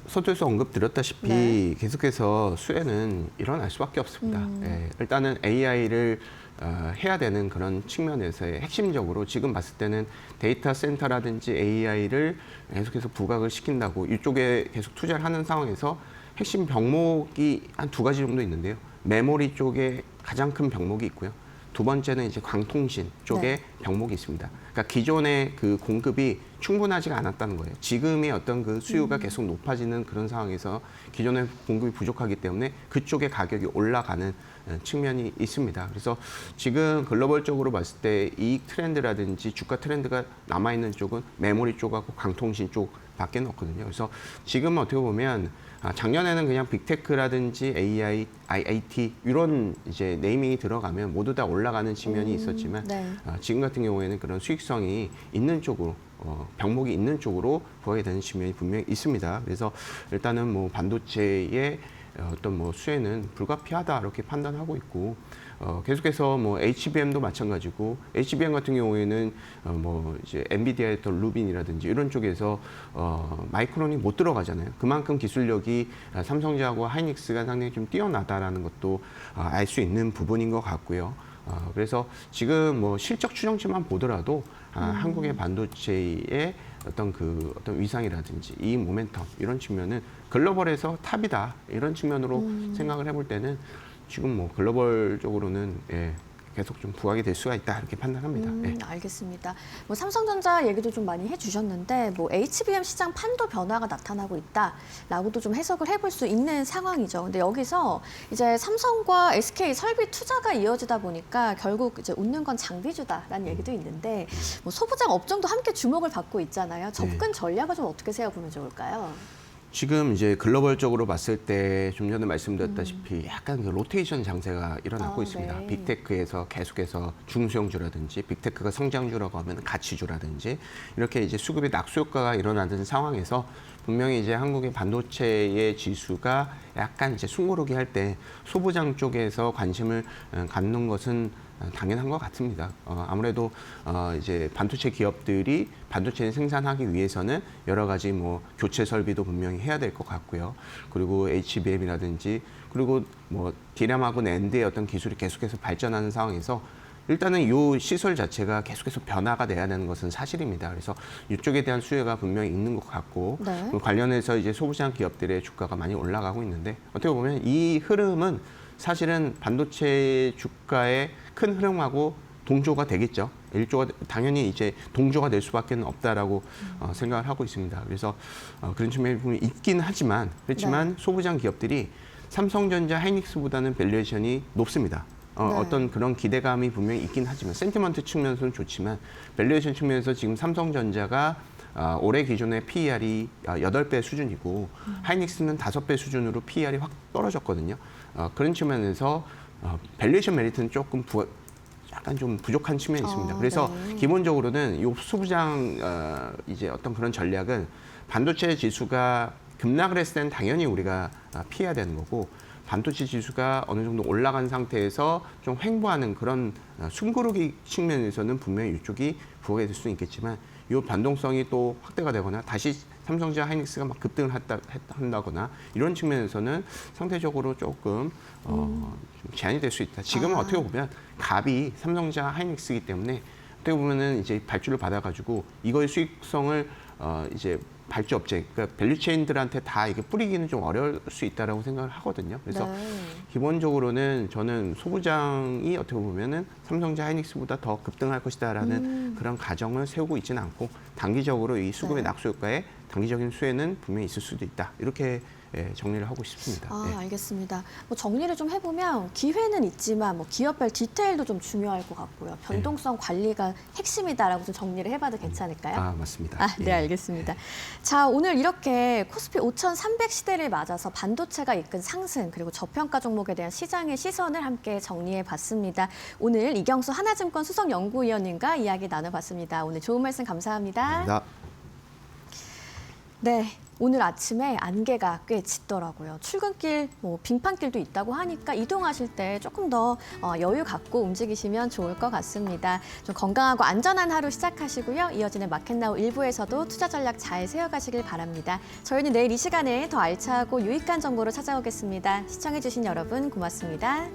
서두에서 언급드렸다시피 네. 계속해서 수혜는 일어날 수밖에 없습니다. 예, 일단은 AI를 해야 되는 그런 측면에서의 핵심적으로 지금 봤을 때는 데이터 센터라든지 AI를 계속해서 부각을 시킨다고 이쪽에 계속 투자를 하는 상황에서 핵심 병목이 한 2가지 정도 있는데요. 메모리 쪽에 가장 큰 병목이 있고요. 두 번째는 이제 광통신 쪽에 병목이 있습니다. 그러니까 기존의 그 공급이 충분하지가 않았다는 거예요. 지금의 어떤 그 수요가 계속 높아지는 그런 상황에서 기존의 공급이 부족하기 때문에 그쪽의 가격이 올라가는 측면이 있습니다. 그래서 지금 글로벌적으로 봤을 때 이익 트렌드라든지 주가 트렌드가 남아있는 쪽은 메모리 쪽하고 광통신 쪽밖에 없거든요. 그래서 지금 어떻게 보면 작년에는 그냥 빅테크라든지 AI, IIT 이런 이제 네이밍이 들어가면 모두 다 올라가는 측면이 있었지만 네. 지금 같은 경우에는 그런 수익성이 있는 쪽으로 병목이 있는 쪽으로 부각이 되는 측면이 분명히 있습니다. 그래서 일단은 뭐 반도체의 어떤 뭐 수혜는 불가피하다 이렇게 판단하고 있고 계속해서 뭐 HBM도 마찬가지고 HBM 같은 경우에는 뭐 이제 엔비디아의 또 루빈이라든지 이런 쪽에서 마이크론이 못 들어가잖아요. 그만큼 기술력이 삼성전자하고 하이닉스가 상당히 좀 뛰어나다라는 것도 알 수 있는 부분인 것 같고요. 그래서 지금 뭐 실적 추정치만 보더라도 한국의 반도체의 어떤 위상이라든지 이 모멘텀 이런 측면은 글로벌에서 탑이다 이런 측면으로 생각을 해볼 때는 지금 뭐 글로벌적으로는 계속 좀 부각이 될 수가 있다 이렇게 판단합니다. 예. 알겠습니다. 뭐 삼성전자 얘기도 좀 많이 해주셨는데 뭐 HBM 시장 판도 변화가 나타나고 있다라고도 좀 해석을 해볼 수 있는 상황이죠. 근데 여기서 이제 삼성과 SK 설비 투자가 이어지다 보니까 결국 이제 웃는 건 장비주다라는 얘기도 있는데 뭐 소부장 업종도 함께 주목을 받고 있잖아요. 접근 전략을 좀 어떻게 세워보면 좋을까요? 지금 이제 글로벌적으로 봤을 때 좀 전에 말씀드렸다시피 약간 그 로테이션 장세가 일어나고 있습니다. 네. 빅테크에서 계속해서 중소형주라든지 빅테크가 성장주라고 하면 가치주라든지 이렇게 이제 수급의 낙수 효과가 일어나는 상황에서 분명히 이제 한국의 반도체의 지수가 약간 이제 숨고르기 할 때 소부장 쪽에서 관심을 갖는 것은 당연한 것 같습니다. 아무래도 이제 반도체 기업들이 반도체를 생산하기 위해서는 여러 가지 뭐 교체 설비도 분명히 해야 될 것 같고요. 그리고 HBM이라든지 그리고 뭐 디램하고 낸드의 어떤 기술이 계속해서 발전하는 상황에서 일단은 이 시설 자체가 계속해서 변화가 돼야 되는 것은 사실입니다. 그래서 이쪽에 대한 수요가 분명히 있는 것 같고 네. 관련해서 이제 소부장 기업들의 주가가 많이 올라가고 있는데 어떻게 보면 이 흐름은 사실은 반도체 주가의 큰 흐름하고 동조가 되겠죠. 당연히 이제 동조가 될 수밖에 없다라고 생각을 하고 있습니다. 그래서 그런 측면이 분명히 있긴 하지만 그렇지만 소부장 기업들이 삼성전자, 하이닉스보다는 밸류에이션이 높습니다. 어떤 그런 기대감이 분명히 있긴 하지만 센티먼트 측면에서는 좋지만 밸류에이션 측면에서 지금 삼성전자가 올해 기존의 PER이 8배 수준이고 하이닉스는 5배 수준으로 PER이 확 떨어졌거든요. 그런 측면에서 밸류에이션 메리트는 조금 약간 좀 부족한 측면이 있습니다. 그래서 네. 기본적으로는 이 소부장 이제 어떤 그런 전략은 반도체 지수가 급락을 했을 때는 당연히 우리가 피해야 되는 거고 반도체 지수가 어느 정도 올라간 상태에서 좀 횡보하는 그런 숨고르기 측면에서는 분명히 이쪽이 부각이 될 수는 있겠지만 이 변동성이 또 확대가 되거나 다시 삼성전자 하이닉스가 막 급등을 한다거나 이런 측면에서는 상대적으로 조금 좀 제한이 될 수 있다. 지금은 어떻게 보면 갑이 삼성전자 하이닉스이기 때문에 어떻게 보면은 이제 발주를 받아가지고 이거의 수익성을 이제 발주 업체, 그러니까 밸류체인들한테 다 이게 뿌리기는 좀 어려울 수 있다라고 생각을 하거든요. 그래서 네. 기본적으로는 저는 소부장이 어떻게 보면은 삼성전자 하이닉스보다 더 급등할 것이다라는 그런 가정을 세우고 있지는 않고 단기적으로 이 수급의 네. 낙수 효과에 단기적인 수혜는 분명히 있을 수도 있다. 이렇게 정리를 하고 싶습니다. 아, 네. 알겠습니다. 뭐 정리를 좀 해보면 기회는 있지만 뭐 기업별 디테일도 좀 중요할 것 같고요. 변동성 관리가 핵심이다라고 좀 정리를 해봐도 괜찮을까요? 아, 맞습니다. 아, 네, 예. 알겠습니다. 자, 오늘 이렇게 코스피 5,300 시대를 맞아서 반도체가 이끈 상승 그리고 저평가 종목에 대한 시장의 시선을 함께 정리해 봤습니다. 오늘 이경수 하나증권 수석연구위원님과 이야기 나눠봤습니다. 오늘 좋은 말씀 감사합니다. 감사합니다. 네. 오늘 아침에 안개가 꽤 짙더라고요. 출근길, 뭐 빙판길도 있다고 하니까 이동하실 때 조금 더 여유 갖고 움직이시면 좋을 것 같습니다. 좀 건강하고 안전한 하루 시작하시고요. 이어지는 마켓나우 1부에서도 투자 전략 잘 세워가시길 바랍니다. 저희는 내일 이 시간에 더 알차고 유익한 정보로 찾아오겠습니다. 시청해주신 여러분 고맙습니다.